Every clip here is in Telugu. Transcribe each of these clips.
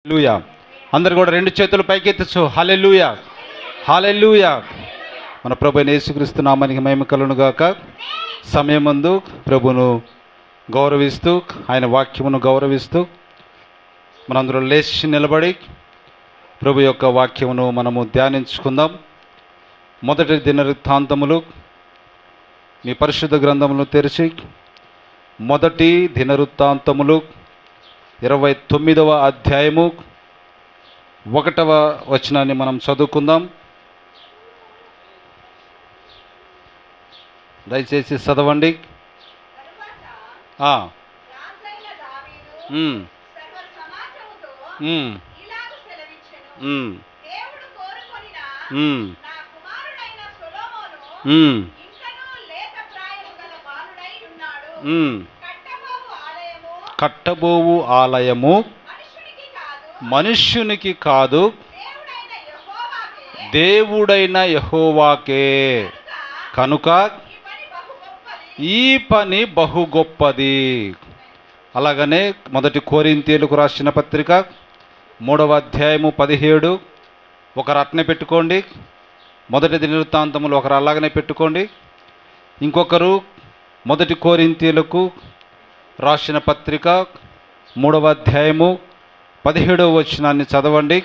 హల్లెలూయా. అందరు కూడా రెండు చేతులు పైకెత్తచ్చు. హల్లెలూయా, హల్లెలూయా. మన ప్రభు యేసుక్రీస్తు నామానికి మహిమ కలుగును గాక. సమయమందు ప్రభును గౌరవిస్తూ, ఆయన వాక్యమును గౌరవిస్తూ మనందరూ లేచి నిలబడి ప్రభు యొక్క వాక్యమును మనము ధ్యానించుకుందాం. మొదటి దినవృత్తాంతములు మీ పరిశుద్ధ గ్రంథములను తెరిచి మొదటి దినవృత్తాంతములు 29వ అధ్యాయము 1వ వచనాన్ని మనం చదువుకుందాం. దయచేసి చదవండి. కట్టబోవు ఆలయము మనుష్యునికి కాదు, దేవుడైన యెహోవాకే. కనుక ఈ పని బహు గొప్పది. అలాగనే మొదటి కొరింథీయులకు రాసిన పత్రిక 3వ అధ్యాయము 17 ఒకరు అట్నే పెట్టుకోండి. మొదటి దినవృత్తాంతములు ఒకరు అలాగనే పెట్టుకోండి. ఇంకొకరు మొదటి కొరింథీయులకు రాసిన పత్రిక 3వ అధ్యాయము 17వ వచనాన్ని చదవండి.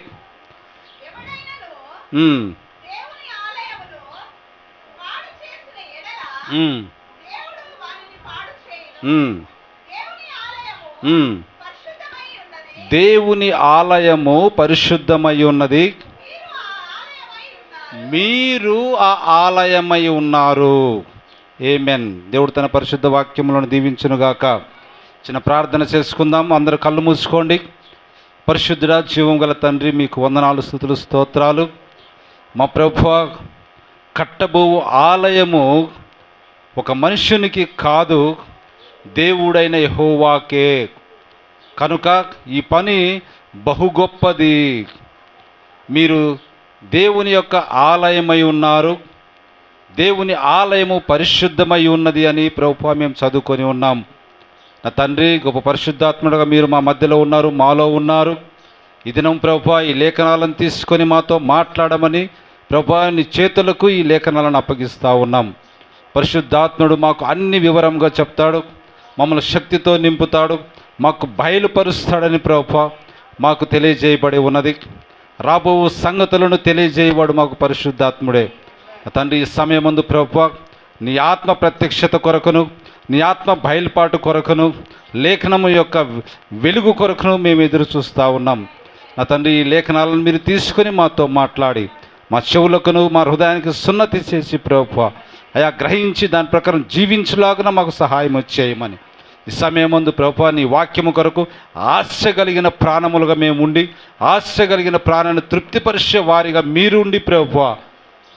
దేవుని ఆలయము పరిశుద్ధమై ఉన్నది, మీరు ఆ ఆలయమై ఉన్నారు. ఆమేన్. దేవుడు తన పరిశుద్ధ వాక్యములను దీవించునుగాక. చిన్న ప్రార్థన చేసుకుందాం. అందరూ కళ్ళు మూసుకోండి. పరిశుద్ధుడా, జీవం గల తండ్రి, మీకు వందనాలు, స్తుతులు, స్తోత్రాలు. మా ప్రభువా, కట్టబోవు ఆలయము ఒక మనుషునికి కాదు, దేవుడైన యెహోవాకే. కనుక ఈ పని బహు గొప్పది. మీరు దేవుని యొక్క ఆలయమై ఉన్నారు, దేవుని ఆలయము పరిశుద్ధమై ఉన్నది అని ప్రభువా మేము చదువుకొని ఉన్నాం. నా తండ్రి, గొప్ప పరిశుద్ధాత్ముడుగా మీరు మా మధ్యలో ఉన్నారు, మాలో ఉన్నారు. ఈ దినం ప్రభువా ఈ లేఖనాలను తీసుకొని మాతో మాట్లాడమని ప్రభువా నీ చేతులకు ఈ లేఖనాలను అప్పగిస్తూ ఉన్నాం. పరిశుద్ధాత్ముడు మాకు అన్ని వివరంగా చెప్తాడు, మమ్మల్ని శక్తితో నింపుతాడు, మాకు బయలుపరుస్తాడని ప్రభువా మాకు తెలియజేయబడి ఉన్నది. రాబో సంగతులను తెలియజేయవాడు మాకు పరిశుద్ధాత్ముడే. తండ్రి, ఈ సమయమందు ప్రభువా నీ ఆత్మ ప్రత్యక్షత కొరకును, నీ ఆత్మ బయలుపాటు కొరకును, లేఖనము యొక్క వెలుగు కొరకును మేము ఎదురు చూస్తూ ఉన్నాం. నా తండ్రి, ఈ లేఖనాలను మీరు తీసుకొని మాతో మాట్లాడి మా చెవులకును మా హృదయానికి సున్నతి చేసి ప్రభువా అయా గ్రహించి దాని ప్రకారం జీవించులాగున మాకు సహాయం చేయమని ఈ సమయం ముందు ప్రభువా నీ వాక్యము కొరకు ఆశ కలిగిన ప్రాణములుగా మేము ఉండి, ఆశ కలిగిన ప్రాణాన్ని తృప్తిపరిచే వారిగా మీరు ఉండి ప్రభువా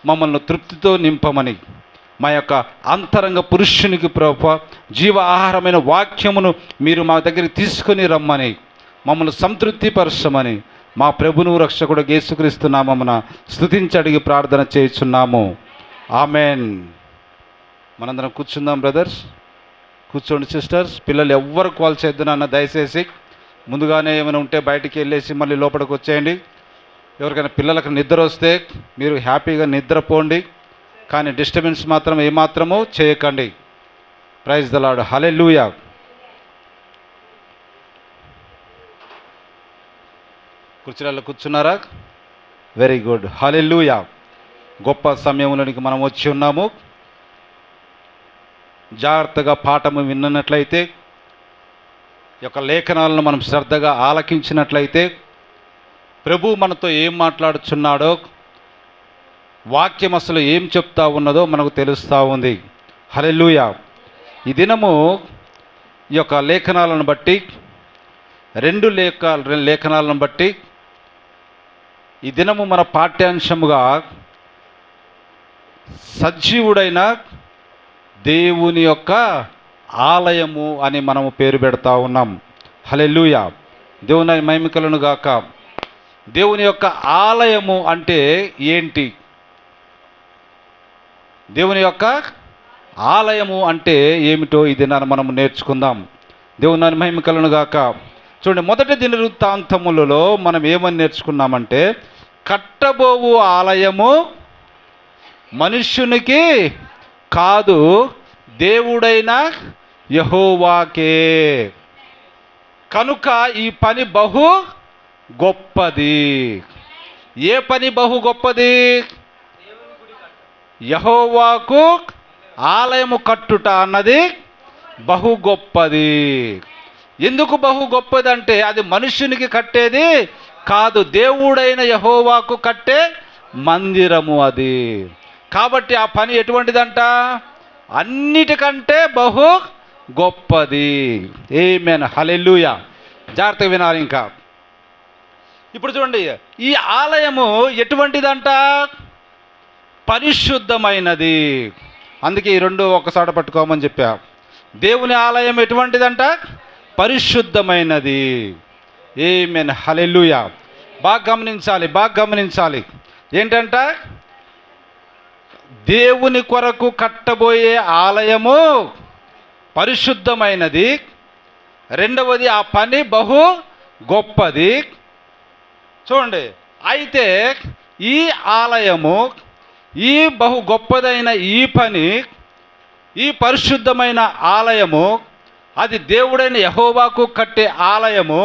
మమ్మల్ని తృప్తితో నింపమని, మా యొక్క అంతరంగ పురుషునికి ప్రభువా జీవ ఆహారమైన వాక్యమును మీరు మా దగ్గరికి తీసుకొని రమ్మని, మమ్మల్ని సంతృప్తిపరచమని మా ప్రభును రక్షకుడు యేసుక్రీస్తు నామమున స్తుతించి అడిగి ప్రార్థన చేయుచున్నాము. ఆమెన్. మనందరం కూర్చుందాం బ్రదర్స్, కూర్చోండి సిస్టర్స్. పిల్లలు ఎవ్వరు కాల్ చేద్దునన్న దయచేసి ముందుగానే ఏమైనా ఉంటే బయటికి వెళ్ళేసి మళ్ళీ లోపలికి వచ్చేయండి. ఎవరికైనా పిల్లలకు నిద్ర వస్తే మీరు హ్యాపీగా నిద్రపోండి, కానీ డిస్టర్బెన్స్ మాత్రం ఏమాత్రమూ చేయకండి. Praise the lord. హల్లెలూయా. కుర్చీలలో కూర్చున్నారా? Very good. హల్లెలూయా. గొప్ప సమయంలోనికి మనం వచ్చి ఉన్నాము. జాగ్రత్తగా పాఠము విన్నట్లయితే, ఈ యొక్క లేఖనాలను మనం శ్రద్ధగా ఆలకించినట్లయితే ప్రభు మనతో ఏం మాట్లాడుచున్నాడో, వాక్యం అసలు ఏం చెప్తా ఉన్నదో మనకు తెలుస్తూ ఉంది. హల్లెలూయా. ఈ దినము ఈ యొక్క లేఖనాలను బట్టి, రెండు లేఖనాలను బట్టి ఈ దినము మన పాఠ్యాంశముగా సజీవుడైన దేవుని యొక్క ఆలయము అని మనము పేరు పెడతా ఉన్నాం. హల్లెలూయా. దేవుని మహిమ కలుగును గాక. దేవుని యొక్క ఆలయము అంటే ఏంటి? దేవుని యొక్క ఆలయము అంటే ఏమిటో ఈ దినాన్ని మనం నేర్చుకుందాం. దేవుని మహిమ కలుగును గాక. చూడండి, మొదటి దినవృత్తాంతములలో మనం ఏమని నేర్చుకున్నామంటే, కట్టబోవు ఆలయము మనుష్యునికి కాదు, దేవుడైన యెహోవాకే. కనుక ఈ పని బహు గొప్పది. ఏ పని బహు గొప్పది? యెహోవాకు ఆలయము కట్టుట అన్నది బహు గొప్పది. ఎందుకు బహు గొప్పది అంటే, అది మనుష్యునికి కట్టేది కాదు, దేవుడైన యెహోవాకు కట్టే మందిరము అది. కాబట్టి ఆ పని ఎటువంటిదంట? అన్నిటికంటే బహు గొప్పది. ఆమేన్, హల్లెలూయా. జాగ్రత్తగా వినాలి. ఇంకా ఇప్పుడు చూడండి, ఈ ఆలయము ఎటువంటిదంట? పరిశుద్ధమైనది. అందుకే ఈ రెండు ఒకసారి పట్టుకోమని చెప్పా. దేవుని ఆలయం ఎటువంటిదంట? పరిశుద్ధమైనది. ఆమేన్, హల్లెలూయా. బాగా గమనించాలి. ఏంటంట? దేవుని కొరకు కట్టబోయే ఆలయము పరిశుద్ధమైనది. రెండవది, ఆ పని బహు గొప్పది. చూడండి, అయితే ఈ ఆలయము, ఈ బహు గొప్పదైన ఈ పని, ఈ పరిశుద్ధమైన ఆలయము, అది దేవుడైన యెహోవాకు కట్టే ఆలయము.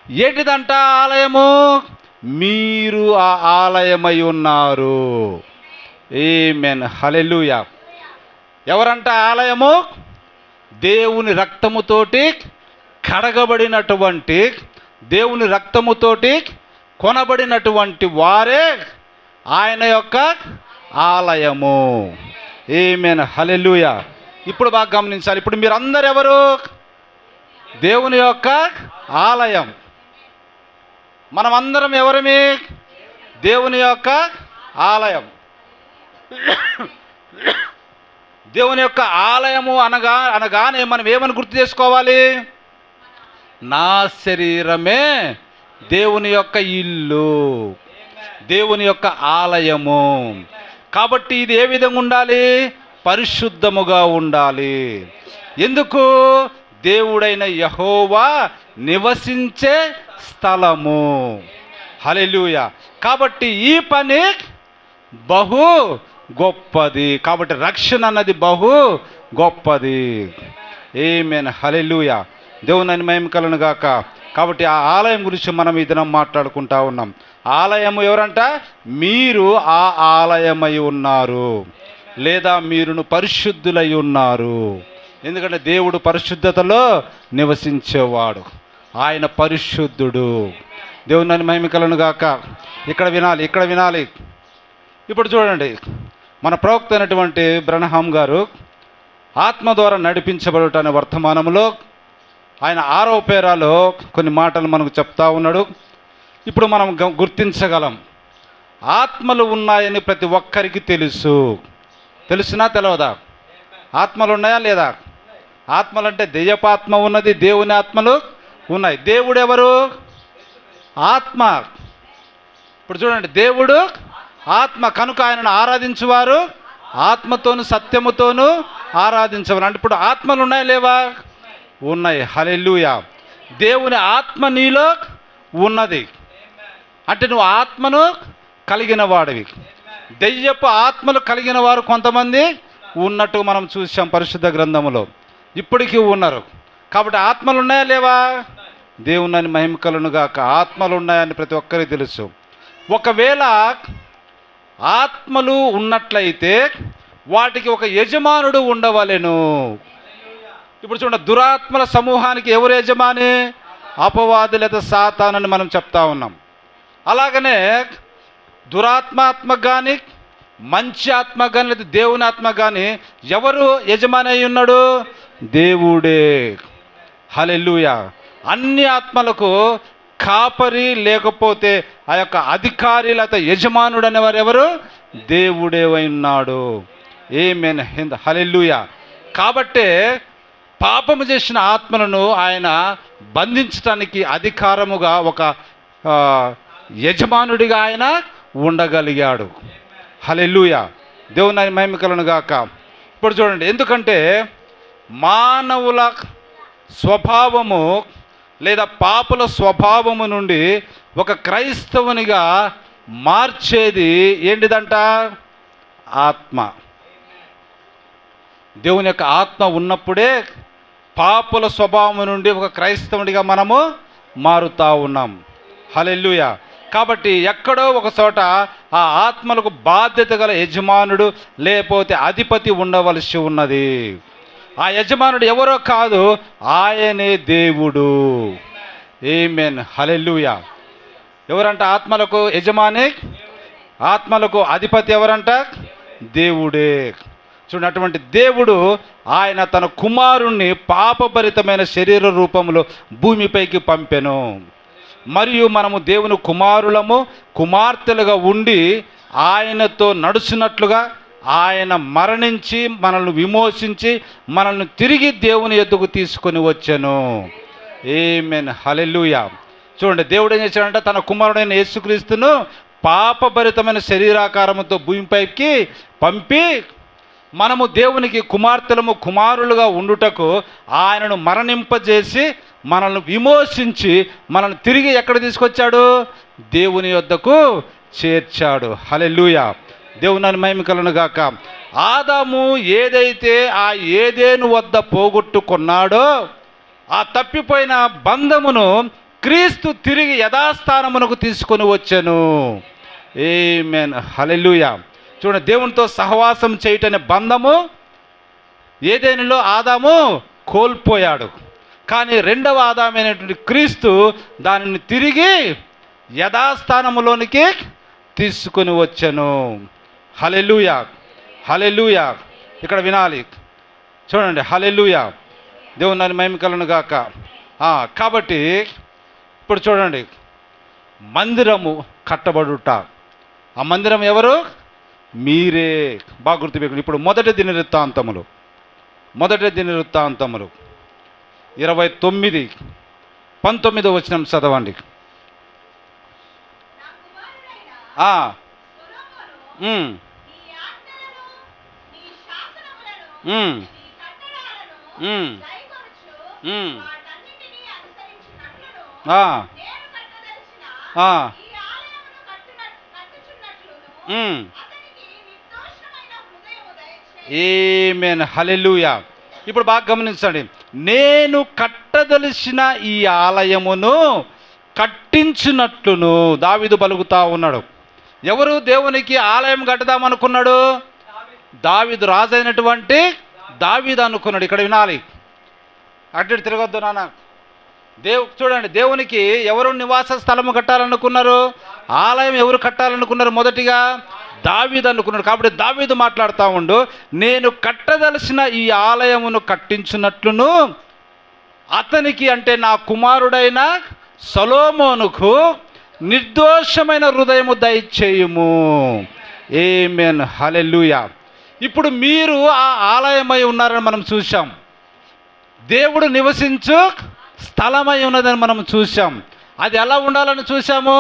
ఏంటిదంట ఆలయము? మీరు ఆ ఆలయమై ఉన్నారు. ఆమేన్, హల్లెలూయా. ఎవరంట ఆలయము? దేవుని రక్తముతోటి కడగబడినటువంటి, దేవుని రక్తముతోటి కొనబడినటువంటి వారే ఆయన యొక్క ఆలయము. ఆమేన్, హల్లెలూయా. ఇప్పుడు బాగా గమనించాలి. ఇప్పుడు మీరందరూ ఎవరు? దేవుని యొక్క ఆలయం. మనమందరం ఎవరమి? దేవుని యొక్క ఆలయం. దేవుని యొక్క ఆలయము అనగానే మనం ఏమని గుర్తు చేసుకోవాలి? నా శరీరమే దేవుని యొక్క ఇల్లు, దేవుని యొక్క ఆలయము. కాబట్టి ఇది ఏ విధంగా ఉండాలి? పరిశుద్ధముగా ఉండాలి. ఎందుకు? దేవుడైన యెహోవా నివసించే స్థలము. హల్లెలూయా. కాబట్టి ఈ పని బహు గొప్పది. కాబట్టి రక్షణ అన్నది బహు గొప్పది. ఆమేన్, హల్లెలూయా. దేవుని మహిమ కలుగును గాక. కాబట్టి ఆ ఆలయం గురించి మనం ఈ దినం మాట్లాడుకుంటా ఉన్నాం. ఆలయము ఎవరంట? మీరు ఆ ఆలయమై ఉన్నారు, లేదా మీరును పరిశుద్ధులై ఉన్నారు. ఎందుకంటే దేవుడు పరిశుద్ధతలో నివసించేవాడు, ఆయన పరిశుద్ధుడు. దేవుని మహిమ కలుగును గాక. ఇక్కడ వినాలి. ఇప్పుడు చూడండి, మన ప్రవక్త అయినటువంటి బ్రనహాం గారు ఆత్మ ద్వారా నడిపించబడుట అనే వర్తమానంలో ఆయన 6వ పేరాలో కొన్ని మాటలు మనకు చెప్తా ఉన్నాడు. ఇప్పుడు మనం గుర్తించగలం, ఆత్మలు ఉన్నాయని ప్రతి ఒక్కరికి తెలుసునా తెలియదా? ఆత్మలు ఉన్నాయా లేదా? ఆత్మలు అంటే దెయ్యపాత్మ ఉన్నది, దేవుని ఆత్మలు ఉన్నాయి. దేవుడు ఎవరు? ఆత్మ. ఇప్పుడు చూడండి, దేవుడు ఆత్మ. కనుక ఆయనను ఆరాధించువారు ఆత్మతోను సత్యముతోను ఆరాధించవాలి. అంటే ఇప్పుడు ఆత్మలు ఉన్నాయా లేవా? ఉన్నాయి. హల్లెలూయా. దేవుని ఆత్మ నీలో ఉన్నది అంటే నువ్వు ఆత్మను కలిగిన వాడివి. దెయ్యపు ఆత్మలు కలిగిన వారు కొంతమంది ఉన్నట్టు మనం చూసాం పరిశుద్ధ గ్రంథములో, ఇప్పటికీ ఉన్నారు. కాబట్టి ఆత్మలు ఉన్నాయా లేవా? దేవుని మహిమ కలుగును గాక. ఆత్మలు ఉన్నాయని ప్రతి ఒక్కరికి తెలుసు. ఒకవేళ ఆత్మలు ఉన్నట్లయితే వాటికి ఒక యజమానుడు ఉండవలెను. ఇప్పుడు చూడండి, దురాత్మల సమూహానికి ఎవరు యజమాని? అపవాది లేదా సాతానని మనం చెప్తా ఉన్నాం. అలాగనే దురాత్మ కానీ, మంచి ఆత్మ కానీ, లేదా దేవుని ఆత్మ కానీ ఎవరు యజమాని అయి ఉన్నాడు? దేవుడే. హల్లెలూయా. అన్ని ఆత్మలకు కాపరి లేకపోతే ఆ యొక్క అధికారి లేదా యజమానుడు అనేవారు ఎవరు? దేవుడే ఉన్నాడు. ఆమేన్, హల్లెలూయా. కాబట్టే పాపము చేసిన ఆత్మలను ఆయన బంధించటానికి అధికారముగా ఒక యజమానుడిగా ఆయన ఉండగలిగాడు. హల్లెలూయా. దేవుని మహిమ కలుగును గాక. ఇప్పుడు చూడండి, ఎందుకంటే మానవుల స్వభావము లేదా పాపుల స్వభావము నుండి ఒక క్రైస్తవునిగా మార్చేది ఏంటిదంట? ఆత్మ. దేవుని యొక్క ఆత్మ ఉన్నప్పుడే పాపుల స్వభావం నుండి ఒక క్రైస్తవునిగా మనము మారుతూ ఉన్నాం. హల్లెలూయా. కాబట్టి ఎక్కడో ఒక చోట ఆ ఆత్మలకు బాధ్యత గల యజమానుడు లేకపోతే అధిపతి ఉండవలసి ఉన్నది. ఆ యజమానుడు ఎవరో కాదు, ఆయనే దేవుడు. ఆమేన్. హల్లెలూయా. ఎవరంట ఆత్మలకు యజమాని? ఆత్మలకు అధిపతి ఎవరంట? దేవుడే. చూడండి, అటువంటి దేవుడు ఆయన తన కుమారుణ్ణి పాపభరితమైన శరీర రూపంలో భూమిపైకి పంపెను. మరియు మనము దేవుని కుమారులము కుమార్తెలుగా ఉండి ఆయనతో నడుచున్నట్లుగా ఆయన మరణించి మనల్ని విమోచించి మనల్ని తిరిగి దేవుని యొద్దకు తీసుకొని వచ్చెను. ఆమేన్. హల్లెలూయా. చూడండి, దేవుడు ఏం చేశాడంటే తన కుమారుడైన యేసుక్రీస్తును పాపభరితమైన శరీరాకారముతో భూమిపైకి పంపి మనము దేవునికి కుమార్తెలము కుమారులుగా ఉండుటకు ఆయనను మరణింపజేసి మనల్ని విమోచించి మనల్ని తిరిగి ఎక్కడ తీసుకొచ్చాడు? దేవుని యొద్దకు చేర్చాడు. హల్లెలూయా. దేవుని మహిమ కలుగును గాక. ఆదాము ఏదైతే ఆ ఏదెను వద్ద పోగొట్టుకున్నాడో ఆ తప్పిపోయిన బంధమును క్రీస్తు తిరిగి యథాస్థానమునకు తీసుకొని వచ్చెను. ఆమేన్. హల్లెలూయా. చూడండి, దేవునితో సహవాసం చేయటనే బంధము ఏదెనులో ఆదాము కోల్పోయాడు. కానీ రెండవ ఆదామైనటువంటి క్రీస్తు దానిని తిరిగి యథాస్థానములోనికి తీసుకొని వచ్చెను. హల్లెలూయా. హల్లెలూయా. ఇక్కడ వినాలి, చూడండి. హల్లెలూయా. దేవుని మహిమ కలుగును గాక. కాబట్టి ఇప్పుడు చూడండి, మందిరము కట్టబడుట. ఆ మందిరం ఎవరు? మీరే. బాగా గుర్తుపెట్టుకోండి. ఇప్పుడు మొదటి దినవృత్తాంతములు 29:19 వచనం చదవండి. ఆమేన్. హల్లెలూయా. ఇప్పుడు బాగా గమనించండి, నేను కట్టదలిచిన ఈ ఆలయమును కట్టించినట్లును దావీదు పలుకుతా ఉన్నాడు. ఎవరు దేవునికి ఆలయం కట్టదామనుకున్నాడు? దావీదు, రాజైనటువంటి దావీదు అనుకున్నాడు. ఇక్కడ వినాలి, అటు తిరగొద్దు నాన్న. చూడండి, దేవునికి ఎవరు నివాస స్థలము కట్టాలనుకున్నారు? ఆలయం ఎవరు కట్టాలనుకున్నారు? మొదటిగా దావీదు అనుకున్నాడు. కాబట్టి దావీదు మాట్లాడుతూ ఉండు, నేను కట్టదలసిన ఈ ఆలయమును కట్టించినట్లును అతనికి, అంటే నా కుమారుడైన సొలొమోనుకు నిర్దోషమైన హృదయము దయచేయుము. ఆమేన్. హల్లెలూయా. ఇప్పుడు మీరు ఆ ఆలయమై ఉన్నారని మనం చూసాం. దేవుడు నివసించు స్థలమై ఉన్నదని మనం చూసాం. అది ఎలా ఉండాలని చూసాము?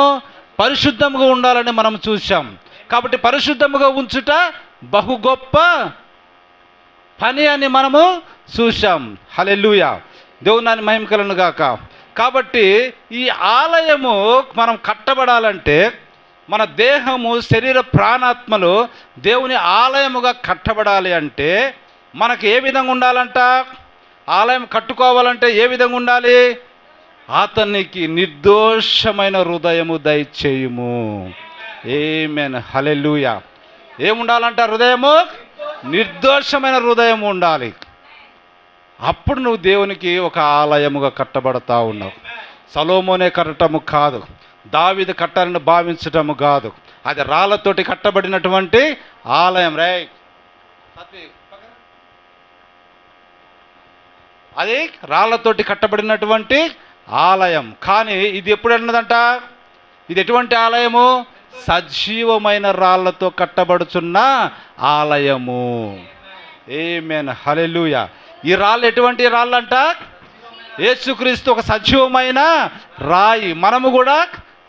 పరిశుద్ధముగా ఉండాలని మనం చూసాం. కాబట్టి పరిశుద్ధముగా ఉంచుట బహు గొప్ప పని అని మనము చూసాం. హల్లెలూయా. దేవుని మహిమ కలుగును గాక. కాబట్టి ఈ ఆలయము మనం కట్టబడాలంటే మన దేహము, శరీర, ప్రాణాత్మలు దేవుని ఆలయముగా కట్టబడాలి అంటే మనకు ఏ విధంగా ఉండాలంట? ఆలయం కట్టుకోవాలంటే ఏ విధంగా ఉండాలి? అతనికి నిర్దోషమైన హృదయము దయచేయుము. ఆమేన్. హల్లెలూయా. ఏముండాలంట? హృదయము, నిర్దోషమైన హృదయం ఉండాలి. అప్పుడు నువ్వు దేవునికి ఒక ఆలయముగా కట్టబడతా ఉన్నావు. సొలొమోనే కట్టడము కాదు, దావీదు కట్టాలని భావించటము కాదు. అది రాళ్ళతోటి కట్టబడినటువంటి ఆలయం. అది రాళ్ళతోటి కట్టబడినటువంటి ఆలయం. కానీ ఇది ఎప్పుడు అన్నదంట? ఇది ఎటువంటి ఆలయము? సజీవమైన రాళ్లతో కట్టబడుచున్న ఆలయము. ఆమేన్. హల్లెలూయా. ఈ రాళ్ళు ఎటువంటి రాళ్ళు అంట? యేసుక్రీస్తు ఒక సజీవమైన రాయి, మనము కూడా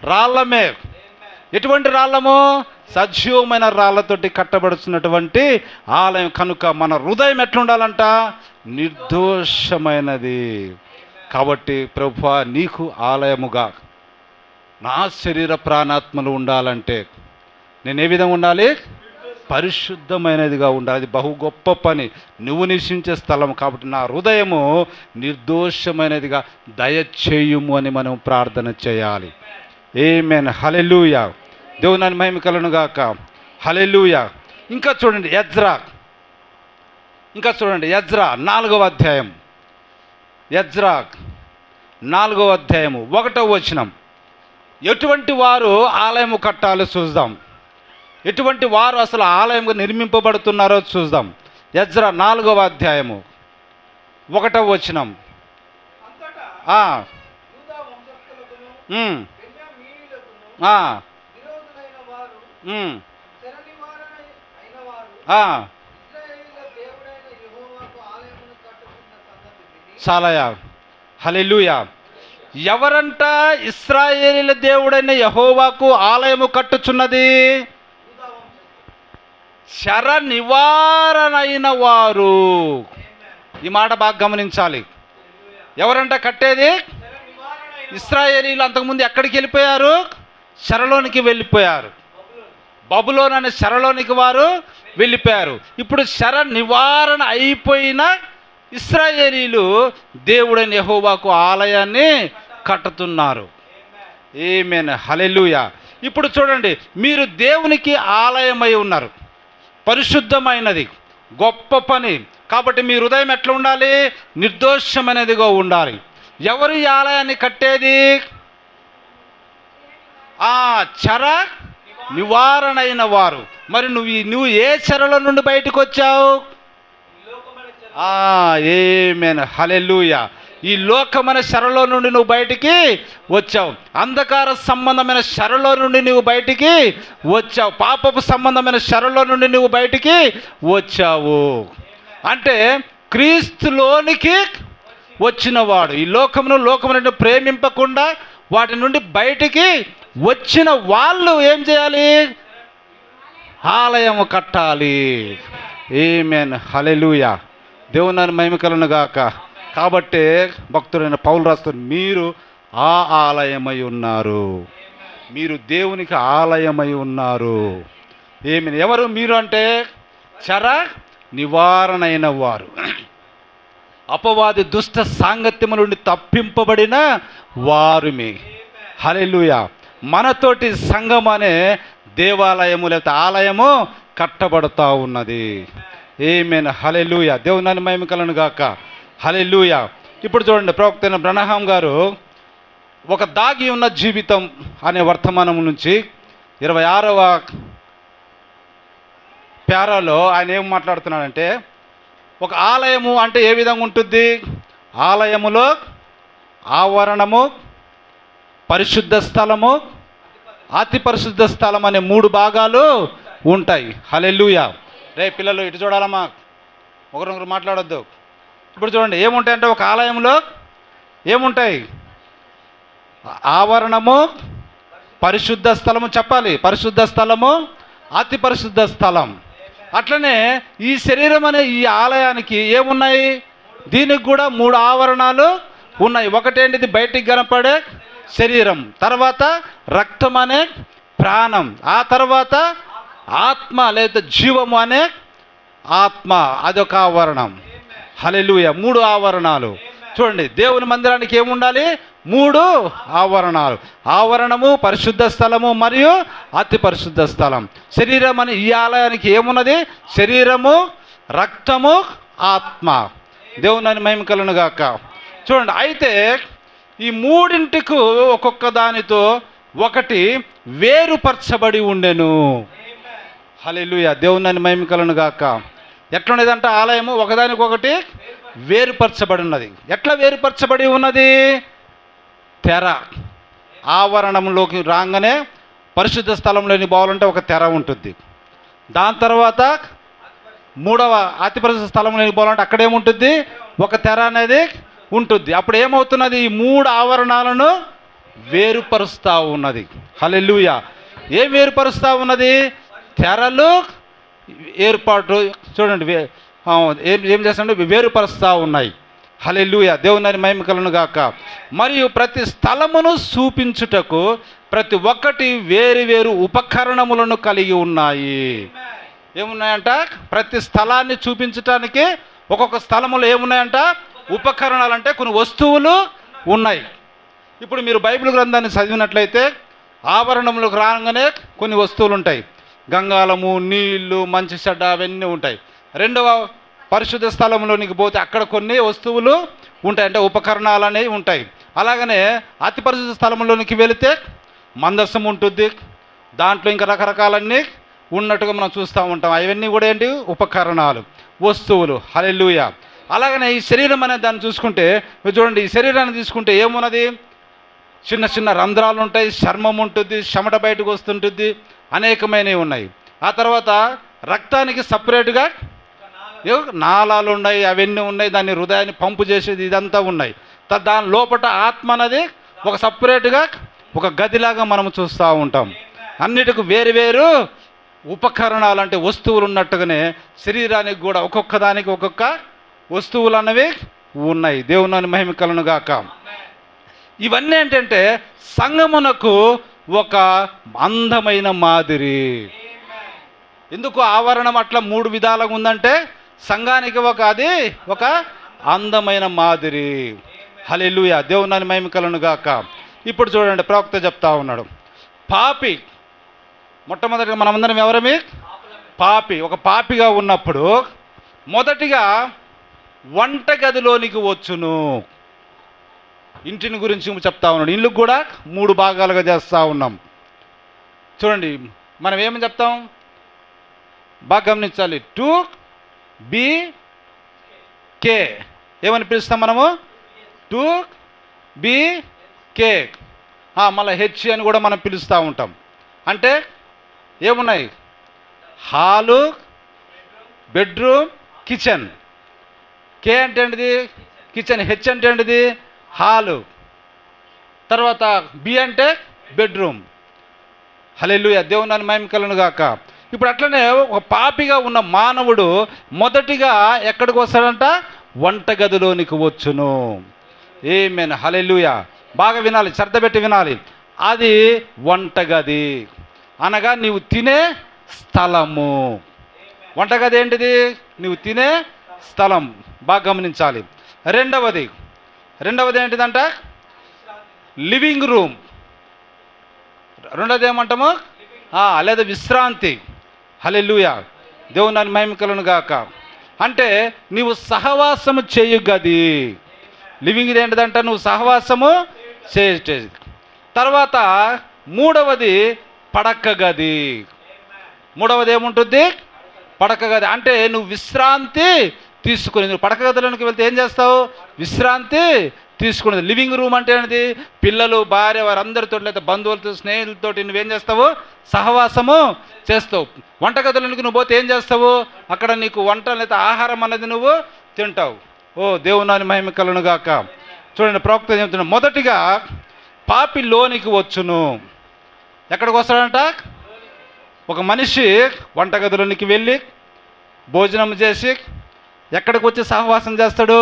రాళ్ళమే. ఎటువంటి రాళ్ళము? సజీవమైన రాళ్ళతోటి కట్టబడుతున్నటువంటి ఆలయం. కనుక మన హృదయం ఎట్లుండాలంట? నిర్దోషమైనది. కాబట్టి ప్రభువా, నీకు ఆలయముగా నా శరీర ప్రాణాత్మలు ఉండాలంటే నేను ఏ విధంగా ఉండాలి? పరిశుద్ధమైనదిగా ఉండాలి. అది బహు గొప్ప పని, నువ్వు నివసించే స్థలం కాబట్టి నా హృదయము నిర్దోషమైనదిగా దయచేయుము అని మనం ప్రార్థన చేయాలి. ఆమేన్. హల్లెలూయా. దేవుని మహిమ కలుగును గాక. హల్లెలూయా. ఇంకా చూడండి ఎజ్రా 4వ అధ్యాయం. ఎజ్రా 4వ అధ్యాయము 1వ వచనం. ఎటువంటి వారు ఆలయము కట్టాలో చూద్దాం, ఎటువంటి వారు అసలు ఆలయంగా నిర్మింపబడుతున్నారో చూద్దాం. ఎజ్రా 4వ అధ్యాయము 1వ వచనం. చాలయా. హల్లెలూయా. ఎవరంట ఇశ్రాయేలీల దేవుడైన యెహోవాకు ఆలయము కట్టుచున్నది? శర నివారణైన వారు. ఈ మాట బాగా గమనించాలి. ఎవరంట కట్టేది? ఇశ్రాయేలీలు. అంతకుముందు ఎక్కడికి వెళ్ళిపోయారు? చెరలోనికి వెళ్ళిపోయారు. బబులోన్ అనే చెరలోనికి వారు వెళ్ళిపోయారు. ఇప్పుడు శర నివారణ అయిపోయిన ఇశ్రాయేలీలు దేవుడైన యెహోవాకు ఆలయాన్ని కట్టుతున్నారు. ఆమేన్. హల్లెలూయా. ఇప్పుడు చూడండి, మీరు దేవునికి ఆలయమై ఉన్నారు. పరిశుద్ధమైనది, గొప్ప పని. కాబట్టి మీ హృదయం ఎట్లా ఉండాలి? నిర్దోషమైనదిగా ఉండాలి. ఎవరు ఈ ఆలయాన్ని కట్టేది? చెర నివారణ అయిన వారు. మరి నువ్వు ఏ చెరలో నుండి బయటకు వచ్చావు? ఆమేన్. హల్లెలూయా. ఈ లోకమైన చెరలో నుండి నువ్వు బయటికి వచ్చావు. అంధకార సంబంధమైన చెరలో నుండి నువ్వు బయటికి వచ్చావు. పాపపు సంబంధమైన చెరలో నుండి నువ్వు బయటికి వచ్చావు. అంటే క్రీస్తులోనికి వచ్చినవాడు. ఈ లోకమును ప్రేమింపకుండా వాటి నుండి బయటికి వచ్చిన వాళ్ళు ఏం చేయాలి? ఆలయము కట్టాలి. ఆమేన్. హల్లెలూయా. దేవుని మహిమ కలుగును గాక. కాబట్టి భక్తుడైన పౌలు రాస్తారు, మీరు ఆ ఆలయమై ఉన్నారు. మీరు దేవునికి ఆలయమై ఉన్నారు. ఆమేన్. ఎవరు మీరు అంటే? చెర నివారణైన వారు, అపవాది దుష్ట సాంగత్యము నుండి తప్పింపబడిన వారుమే. హల్లెలూయా. మనతోటి సంఘం అనే దేవాలయము లేకపోతే ఆలయము కట్టబడుతూ ఉన్నది. ఆమేన్. హల్లెలూయా. దేవుని మహిమ కలుగును గాక. హల్లెలూయా. ఇప్పుడు చూడండి, ప్రవక్త అయిన బ్రనహాం గారు ఒక దాగి ఉన్న జీవితం అనే వర్తమానం నుంచి 26వ ప్యారాలో ఆయన ఏం మాట్లాడుతున్నాడంటే, ఒక ఆలయము అంటే ఏ విధంగా ఉంటుంది? ఆలయములో ఆవరణము, పరిశుద్ధ స్థలము, అతి పరిశుద్ధ స్థలం అనే 3 భాగాలు ఉంటాయి. హల్లెలూయా. రే పిల్లలు ఇటు చూడాలమ్మా, ఒకరొకరు మాట్లాడొద్దు. ఇప్పుడు చూడండి, ఏముంటాయంటే ఒక ఆలయంలో ఏముంటాయి? ఆవరణము, పరిశుద్ధ స్థలము. చెప్పాలి, పరిశుద్ధ స్థలము, అతి పరిశుద్ధ స్థలం. అట్లనే ఈ శరీరం అనే ఈ ఆలయానికి ఏమున్నాయి? దీనికి కూడా 3 ఆవరణాలు ఉన్నాయి. ఒకటేంటిది? బయటికి కనపడే శరీరం, తర్వాత రక్తం అనే ప్రాణం, ఆ తర్వాత ఆత్మ లేదా జీవము అనే ఆత్మ, అదొక ఆవరణం. హల్లెలూయా. 3 ఆవరణాలు. చూడండి, దేవుని మందిరానికి ఏముండాలి? 3 ఆవరణాలు. ఆవరణము, పరిశుద్ధ స్థలము మరియు అతి పరిశుద్ధ స్థలం. శరీరం అని ఈ ఆలయానికి ఏమున్నది? శరీరము, రక్తము, ఆత్మ. దేవుని మహిమ కలుగును గాక. చూడండి, అయితే ఈ 3ంటికి ఒక్కొక్క దానితో ఒకటి వేరుపరచబడి ఉండెను. హల్లెలూయా. దేవుని మహిమ కలుగును గాక. ఎట్లున్నదంటే ఆలయము ఒకదానికొకటి వేరుపరచబడి ఉన్నది. ఎట్లా వేరుపరచబడి ఉన్నది? తెర. ఆవరణంలోకి రాగానే పరిశుద్ధ స్థలంలోని పోవాలంటే ఒక తెర ఉంటుంది. దాని తర్వాత 3వ అతి పరిశుద్ధ స్థలంలోకి పోవాలంటే అక్కడేముంటుంది? ఒక తెర అనేది ఉంటుంది. అప్పుడు ఏమవుతున్నది? ఈ 3 ఆవరణాలను వేరుపరుస్తూ ఉన్నది. హల్లెలూయా. ఏం వేరుపరుస్తూ ఉన్నది? తెరలు ఏర్పాటు. చూడండి, ఏం చేస్తారంటే వేరుపరుస్తూ ఉన్నాయి. హల్లెలూయా, దేవుని మహిమ కలుగును గాక. మరియు ప్రతి స్థలమును చూపించుటకు ప్రతి ఒక్కటి వేరు వేరు ఉపకరణములను కలిగి ఉన్నాయి. ఏమున్నాయంట? ప్రతి స్థలాన్ని చూపించటానికి ఒక్కొక్క స్థలములో ఏమున్నాయంట? ఉపకరణాలు, అంటే కొన్ని వస్తువులు ఉన్నాయి. ఇప్పుడు మీరు బైబిల్ గ్రంథాన్ని చదివినట్లయితే ఆవరణంలోకి రాగానే కొన్ని వస్తువులు ఉంటాయి. గంగాళము, నీళ్లు, మంచి చెడ్డ అవన్నీ ఉంటాయి. రెండవ పరిశుద్ధ స్థలంలోనికి పోతే అక్కడ కొన్ని వస్తువులు ఉంటాయి, అంటే ఉపకరణాలు అనేవి ఉంటాయి. అలాగనే అతి పరిశుద్ధ స్థలంలోనికి వెళితే మందసం ఉంటుంది, దాంట్లో ఇంకా రకరకాలన్నీ ఉన్నట్టుగా మనం చూస్తూ ఉంటాం. అవన్నీ కూడా ఏంటి? ఉపకరణాలు, వస్తువులు. హల్లెలూయా. అలాగనే ఈ శరీరం అనే దాన్ని చూసుకుంటే చూడండి, ఈ శరీరాన్ని తీసుకుంటే ఏమున్నది? చిన్న చిన్న రంధ్రాలు ఉంటాయి, చర్మం ఉంటుంది, చెమట బయటకు వస్తుంటుంది, అనేకమైనవి ఉన్నాయి. ఆ తర్వాత రక్తానికి సపరేట్గా నాళాలు ఉన్నాయి, అవన్నీ ఉన్నాయి, దాన్ని హృదయాన్ని పంపు చేసేది ఇదంతా ఉన్నాయి. దాని లోపల ఆత్మ అనేది ఒక సపరేట్గా ఒక గదిలాగా మనం చూస్తూ ఉంటాం. అన్నిటికి వేరు వేరు ఉపకరణాలు, అంటే వస్తువులు ఉన్నట్టుగానే శరీరానికి కూడా ఒక్కొక్క దానికి ఒక్కొక్క వస్తువులు అన్నవి ఉన్నాయి. దేవుని మహిమ కలుగును గాక. ఇవన్నీ ఏంటంటే సంఘమునకు ఒక అందమైన మాదిరి. ఎందుకు ఆవరణం అట్లా 3 విధాలుగా ఉందంటే సంఘానికి ఒక అందమైన మాదిరి. హల్లెలూయా, దేవుని మహిమ కలుగును గాక. ఇప్పుడు చూడండి, ప్రవక్త చెప్తా ఉన్నాడు, పాపి మొట్టమొదటిగా మనమందరం ఎవరమి? పాపి. ఒక పాపిగా ఉన్నప్పుడు మొదటిగా వంటగదిలోనికి వచ్చును. ఇంటిని గురించి చెప్తా ఉన్నాడు. ఇల్లు కూడా 3 భాగాలుగా చేస్తూ ఉన్నాం. చూడండి, మనం ఏమని చెప్తాం? బాగా గమనించాలి. 2BK ఏమని పిలుస్తాం మనము? 2BK. మళ్ళీ హెచ్ అని కూడా మనం పిలుస్తూ ఉంటాం. అంటే ఏమున్నాయి? Hall, bedroom, kitchen. కే అంటే ఏంటిది? కిచెన్. హెచ్ అంటే ఏంటిది? హాలు. తర్వాత బి అంటే బెడ్రూమ్. హల్లెలూయా, దేవుని మహిమ కలుగును గాక. ఇప్పుడు అట్లనే ఒక పాపిగా ఉన్న మానవుడు మొదటిగా ఎక్కడికి వస్తాడంట? వంటగదిలోనికి వచ్చును. ఆమేన్, హల్లెలూయా. బాగా వినాలి, శ్రద్ధ పెట్టి వినాలి. అది వంటగది అనగా నీవు తినే స్థలము. వంటగది ఏంటిది? నీవు తినే స్థలం. బాగా గమనించాలి. రెండవది ఏంటిదంట? Living room. రెండవది ఏమంటాము? లేదా విశ్రాంతి. హల్లెలూయా, దేవుని మహిమ కలుగును గాక. అంటే నీవు సహవాసము చేయు గది. లివింగ్ ఇది ఏంటిదంట? నువ్వు సహవాసము చేసేది. తర్వాత మూడవది పడక గది. మూడవది ఏముంటుంది? పడక గది. అంటే నువ్వు విశ్రాంతి తీసుకుని, నువ్వు పడక గదిలోనికి వెళ్తే ఏం చేస్తావు? విశ్రాంతి తీసుకునేది. లివింగ్ రూమ్ అంటే ఏంటిది? పిల్లలు, భార్య, వారందరితో, లేదా బంధువులతో, స్నేహితులతో నువ్వేం చేస్తావు? సహవాసము చేస్తావు. వంటగదిలోనికి నువ్వు పోతే ఏం చేస్తావు? అక్కడ నీకు వంట లేదా ఆహారం అనేది నువ్వు తింటావు. దేవుని మహిమ కలుగును గాక. చూడండి, ప్రవక్త చెప్తున్నాడు, మొదటిగా పాపి లోనికి వచ్చును. ఎక్కడికి వస్తాడంట? ఒక మనిషి వంటగదిలోనికి వెళ్ళి భోజనం చేసి ఎక్కడికి వచ్చి సహవాసం చేస్తాడు?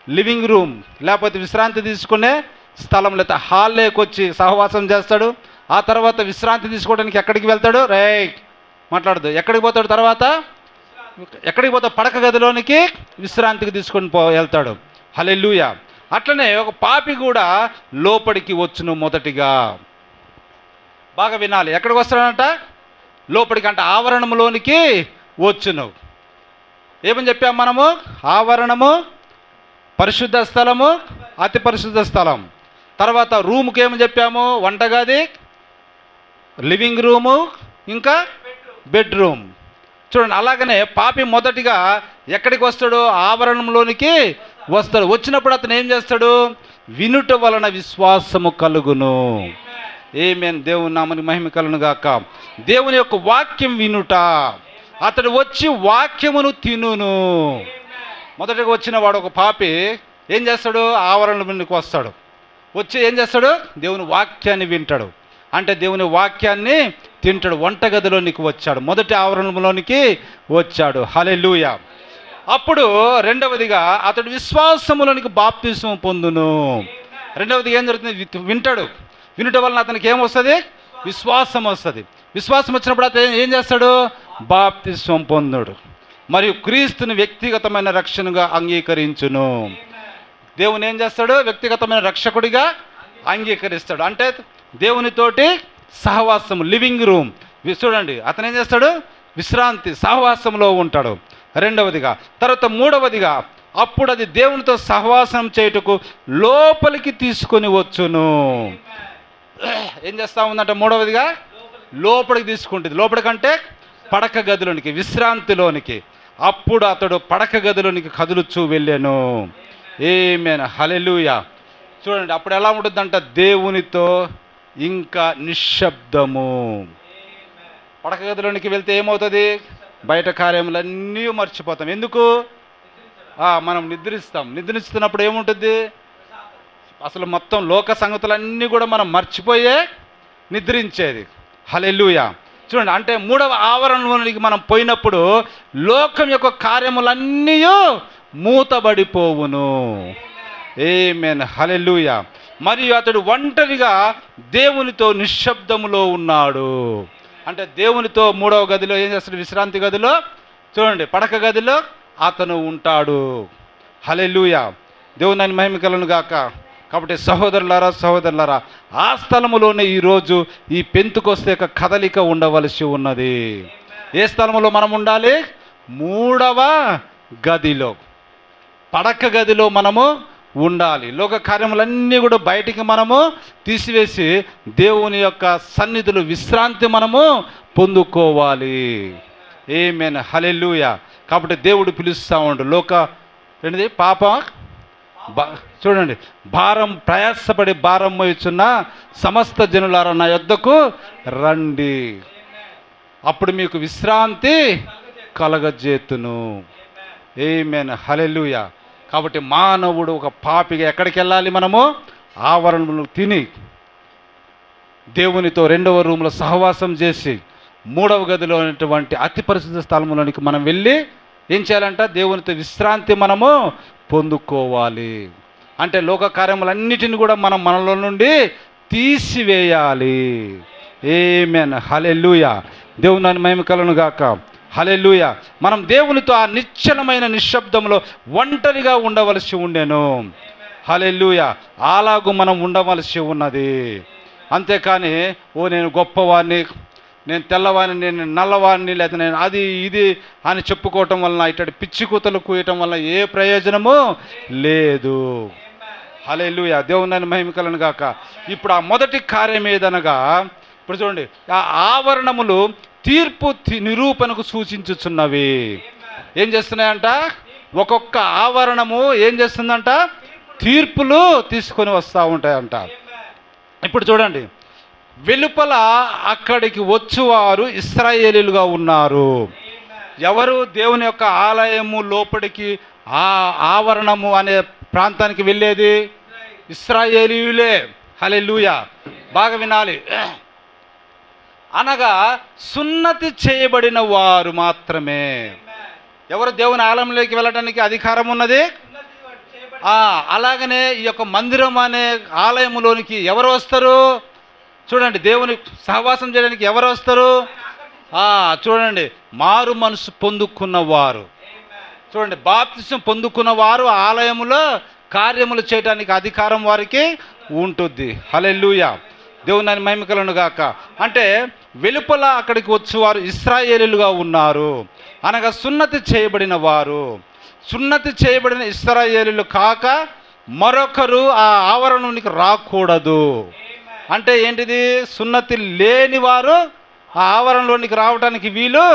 లివింగ్ రూమ్, లేకపోతే విశ్రాంతి తీసుకునే స్థలం, లేకపోతే హాల్లోకి వచ్చి సహవాసం చేస్తాడు. ఆ తర్వాత విశ్రాంతి తీసుకోవడానికి ఎక్కడికి వెళ్తాడు? మాట్లాడదు. ఎక్కడికి పోతాడు? తర్వాత ఎక్కడికి పోతాడు? పడక గదిలోనికి విశ్రాంతికి తీసుకొని వెళ్తాడు. హల్లెలూయా. అట్లనే ఒక పాపి కూడా లోపలికి వచ్చును మొదటిగా. బాగా వినాలి, ఎక్కడికి వస్తాడంట? లోపలికి, అంటే ఆవరణంలోనికి వచ్చును. ఏమని చెప్పాము మనము? ఆవరణము, పరిశుద్ధ స్థలము, అతి పరిశుద్ధ స్థలం. తర్వాత రూమ్కి ఏమని చెప్పాము? వంటగది, లివింగ్ రూము, ఇంకా బెడ్రూమ్. చూడండి, అలాగనే పాపి మొదటిగా ఎక్కడికి వస్తాడు? ఆవరణంలోనికి వస్తాడు. వచ్చినప్పుడు అతను ఏం చేస్తాడు? వినుట వలన విశ్వాసము కలుగును. ఆమేన్, దేవుని నామమునకు మహిమ కలుగును గాక. దేవుని యొక్క వాక్యం వినుట. అతడు వచ్చి వాక్యమును తినును. మొదటగా వచ్చిన వాడు ఒక పాపి ఏం చేస్తాడు? ఆవరణంలోనికి వస్తాడు. వచ్చి ఏం చేస్తాడు? దేవుని వాక్యాన్ని వింటాడు. అంటే దేవుని వాక్యాన్ని తింటాడు. వంటగదిలోనికి వచ్చాడు, మొదటి ఆవరణంలోనికి వచ్చాడు. హల్లెలూయా. అప్పుడు రెండవదిగా అతడు విశ్వాసములోనికి బాప్తిస్మం పొందును. రెండవదిగా ఏం జరుగుతుంది? వింటాడు. వినుట వలన అతనికి ఏమొస్తుంది? విశ్వాసం వస్తుంది. విశ్వాసం వచ్చినప్పుడు అతను ఏం చేస్తాడు? బాప్తిస్మం పొందుడు మరియు క్రీస్తుని వ్యక్తిగతమైన రక్షణగా అంగీకరించును. దేవుని ఏం చేస్తాడు? వ్యక్తిగతమైన రక్షకుడిగా అంగీకరిస్తాడు. అంటే దేవునితోటి సహవాసం, లివింగ్ రూమ్. చూడండి, అతను ఏం చేస్తాడు? విశ్రాంతి, సహవాసంలో ఉంటాడు. రెండవదిగా. తర్వాత మూడవదిగా, అప్పుడు అది దేవునితో సహవాసం చేయుటకు లోపలికి తీసుకొని వచ్చును. ఏం చేస్తా ఉందంట? మూడవదిగా లోపలికి తీసుకుంటుంది. లోపలికంటే పడక గదిలోనికి, విశ్రాంతిలోనికి. అప్పుడు అతడు పడక గదిలోనికి కదులుచూ వెళ్ళాను. ఆమేన్, హల్లెలూయా. చూడండి, అప్పుడు ఎలా ఉంటుందంట? దేవునితో ఇంకా నిశ్శబ్దము. పడక గదిలోనికి వెళ్తే ఏమవుతుంది? బయట కార్యములన్నీ మర్చిపోతాం. ఎందుకు? మనం నిద్రిస్తాం. నిద్రిస్తున్నప్పుడు ఏముంటుంది? అసలు మొత్తం లోక సంగతులన్నీ కూడా మనం మర్చిపోయే నిద్రించేది. హల్లెలూయా. చూడండి, అంటే మూడవ ఆవరణలోనికి మనం పోయినప్పుడు లోకం యొక్క కార్యములన్నీ మూతబడిపోవును. ఆమేన్, హల్లెలూయా. మరియు అతడు ఒంటరిగా దేవునితో నిశ్శబ్దములో ఉన్నాడు. అంటే దేవునితో మూడవ గదిలో ఏం చేస్తాడు? విశ్రాంతి గదిలో, చూడండి, పడక గదిలో అతను ఉంటాడు. హల్లెలూయా. దేవుని మహిమ కలుగును గాక. కాబట్టి సహోదరులారా, ఆ స్థలములోనే ఈరోజు ఈ పెంతుకొస్తే యొక్క కదలిక ఉండవలసి ఉన్నది. ఏ స్థలములో మనం ఉండాలి? మూడవ గదిలో, పడక గదిలో మనము ఉండాలి. లోక కార్యములన్నీ కూడా బయటికి మనము తీసివేసి దేవుని యొక్క సన్నిధిలో విశ్రాంతి మనము పొందుకోవాలి. ఆమేన్, హల్లెలూయా. కాబట్టి దేవుడు పిలుస్తూ ఉండు. ఏంటిది? పాప చూడండి, ప్రయాసపడి భారం మోయుచున్న సమస్త జనులారా నా యొద్దకు రండి, అప్పుడు మీకు విశ్రాంతి కలగజేతును. ఆమేన్, హల్లెలూయా. కాబట్టి మానవుడు ఒక పాపిగా ఎక్కడికి వెళ్ళాలి? మనము ఆవరణలు తిని దేవునితో రెండవ రూమ్లో సహవాసం చేసి మూడవ గదిలో ఉన్నటువంటి అతి పరిశుద్ధ స్థలంలోనికి మనం వెళ్ళి ఏం చేయాలంట? దేవునితో విశ్రాంతి మనము పొందుకోవాలి. అంటే లోక కార్యములన్నిటిని కూడా మనం మనలో నుండి తీసివేయాలి. ఆమేన్, హల్లెలూయా. దేవుని మహిమ కలుగును గాక. హల్లెలూయా. మనం దేవునితో ఆ నిశ్చలమైన నిశ్శబ్దంలో ఒంటరిగా ఉండవలసి ఉండెను. హల్లెలూయా. అలాగూ మనం ఉండవలసి ఉన్నది. అంతేకాని నేను గొప్పవాడిని, నేను తెల్లవాడిని, నేను నల్లవాడిని, లేదా నేను అది ఇది అని చెప్పుకోవటం వలన, ఇటు పిచ్చి కూతలు కూయటం వలన ఏ ప్రయోజనము లేదు. హల్లెలూయా. దేవుని మహిమ కలుగును గాక. ఇప్పుడు ఆ మొదటి కార్యం ఏదనగా, ఇప్పుడు చూడండి, ఆ ఆవరణములు తీర్పు నిరూపణకు సూచించుచున్నవి. ఏం చేస్తున్నాయంట? ఒక్కొక్క ఆవరణము ఏం చేస్తుందంట? తీర్పులు తీసుకొని వస్తూ ఉంటాయంట. ఇప్పుడు చూడండి, వెలుపల అక్కడికి వచ్చువారు ఇశ్రాయేలీలుగా ఉన్నారు. ఎవరు? దేవుని యొక్క ఆలయము లోపలికి ఆ ఆవరణము అనే ప్రాంతానికి వెళ్ళేది ఇశ్రాయేలీయులే. హల్లెలూయా. బాగా వినాలి. అనగా సున్నతి చేయబడిన వారు మాత్రమే. ఎవరు దేవుని ఆలయంలోకి వెళ్ళడానికి అధికారం ఉన్నది? అలాగనే ఈ యొక్క మందిరం అనే ఆలయంలోనికి ఎవరు వస్తారు? చూడండి, దేవుని సహవాసం చేయడానికి ఎవరు వస్తారు? చూడండి, మారు మనసు పొందుకున్నవారు. చూడండి, బాప్తిసం పొందుకున్నవారు ఆలయములో కార్యములు చేయడానికి అధికారం వారికి ఉంటుంది. హల్లెలూయా. దేవుని మహిమ కలుగును గాక. అంటే వెలుపల అక్కడికి వచ్చేవారు ఇశ్రాయేలీలుగా ఉన్నారు. అనగా సున్నతి చేయబడిన వారు. సున్నతి చేయబడిన ఇశ్రాయేలీలు కాక మరొకరు ఆ ఆవరణానికి రాకూడదు. అంటే ఏంటిది? సున్నతి లేని వారు ఆ ఆవరణలోనికి రావడానికి వీలు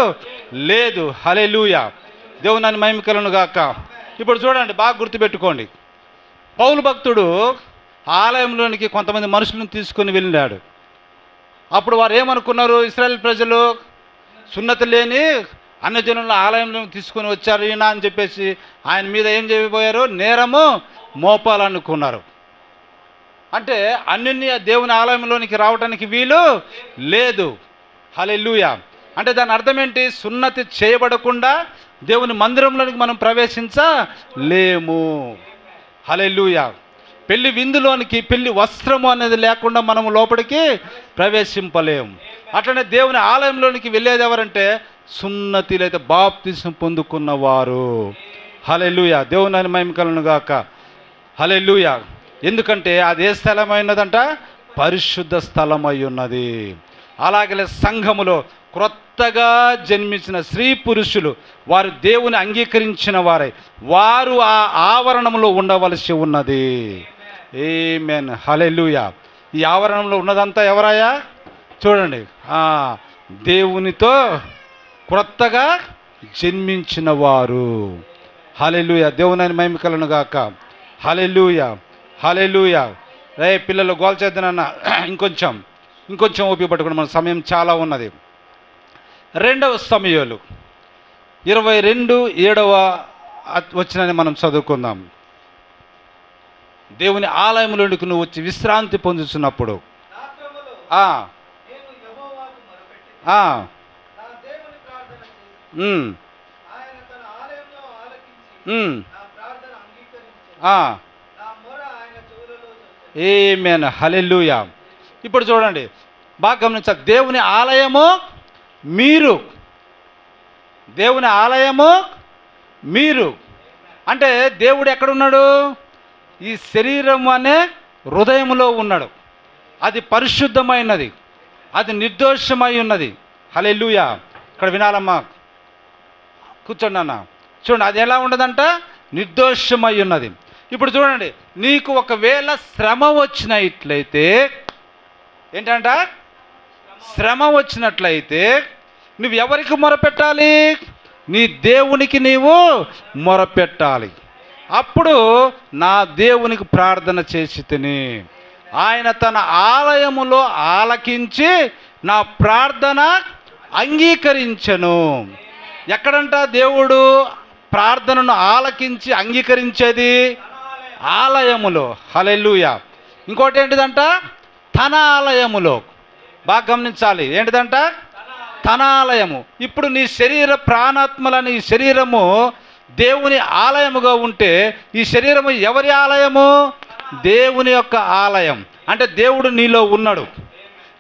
లేదు. హల్లెలూయా. దేవుని మహిమ కలుగును గాక. ఇప్పుడు చూడండి, బాగా గుర్తుపెట్టుకోండి. పౌలు భక్తుడు ఆలయంలోనికి కొంతమంది మనుషులను తీసుకొని వెళ్ళాడు. అప్పుడు వారు ఏమనుకున్నారు? ఇశ్రాయేల్ ప్రజలు సున్నతి లేని అన్యజనుల ఆలయంలో తీసుకొని వచ్చారు ఈయన అని చెప్పేసి ఆయన మీద ఏం చేయబోయారు? నేరము మోపాలనుకున్నారు. అంటే అన్యున్య దేవుని ఆలయంలోనికి రావడానికి వీలు లేదు. హల్లెలూయా. అంటే దాని అర్థం ఏంటి? సున్నతి చేయబడకుండా దేవుని మందిరంలోనికి మనం ప్రవేశించలేము. హల్లెలూయా. పెళ్లి విందులోనికి పెళ్లి వస్త్రము అనేది లేకుండా మనం లోపలికి ప్రవేశింపలేము. అట్లనే దేవుని ఆలయంలోనికి వెళ్ళేది ఎవరంటే సున్నతి లేదా బాప్తిసం పొందుకున్నవారు. హల్లెలూయా. దేవుని మహిమ కలుగును గాక. హల్లెలూయా. ఎందుకంటే అది ఏ స్థలమైనదంట? పరిశుద్ధ స్థలమై ఉన్నది. అలాగే సంఘములో క్రొత్తగా జన్మించిన స్త్రీ పురుషులు వారు దేవుని అంగీకరించిన వారై వారు ఆ ఆవరణంలో ఉండవలసి ఉన్నది. ఆమేన్. హల్లెలూయా. ఈ ఆవరణంలో ఉన్నదంతా ఎవరయ్యా? చూడండి, దేవునితో క్రొత్తగా జన్మించిన వారు. హల్లెలూయా. దేవుని మహిమ కలుగును గాక. హల్లెలూయా. హల్లెలూయా. రే పిల్లలు గోల్ చేద్దానన్న, ఇంకొంచెం ఓపిక పట్టుకుని, మన సమయం చాలా ఉన్నది. 2వ సమూయేలు 22:7 వచనాన్ని మనం చదువుకుందాం. దేవుని ఆలయంలోనికి నువ్వు వచ్చి విశ్రాంతి పొందుతున్నప్పుడు ఆమేన్. హల్లెలూయా. ఇప్పుడు చూడండి, బాగా గమనించాలి. దేవుని ఆలయము మీరు అంటే దేవుడు ఎక్కడున్నాడు? ఈ శరీరం అనే హృదయంలో ఉన్నాడు. అది పరిశుద్ధమైనది, అది నిర్దోషమై ఉన్నది. హల్లెలూయా. ఇక్కడ వినాలమ్మా, కూర్చోండి అన్న. చూడండి, అది ఎలా ఉండదంట? నిర్దోషమై ఉన్నది. ఇప్పుడు చూడండి, నీకు ఒకవేళ శ్రమ వచ్చినట్లయితే ఏంటంట? శ్రమ వచ్చినట్లయితే నువ్వు ఎవరికి మొరపెట్టాలి? నీ దేవునికి నీవు మొరపెట్టాలి. అప్పుడు నా దేవునికి ప్రార్థన చేసి తిని ఆయన తన ఆలయములో ఆలకించి నా ప్రార్థన అంగీకరించెను. ఎక్కడంట దేవుడు ప్రార్థనను ఆలకించి అంగీకరించేది? ఆలయములో. హల్లెలూయా. ఇంకోటి ఏంటిదంట? తన ఆలయములో. బాగా గమనించాలి, ఏంటిదంట? తన ఆలయము. ఇప్పుడు నీ శరీర ప్రాణాత్మలని ఈ శరీరము దేవుని ఆలయముగా ఉంటే ఈ శరీరము ఎవరి ఆలయము? దేవుని యొక్క ఆలయం. అంటే దేవుడు నీలో ఉన్నాడు.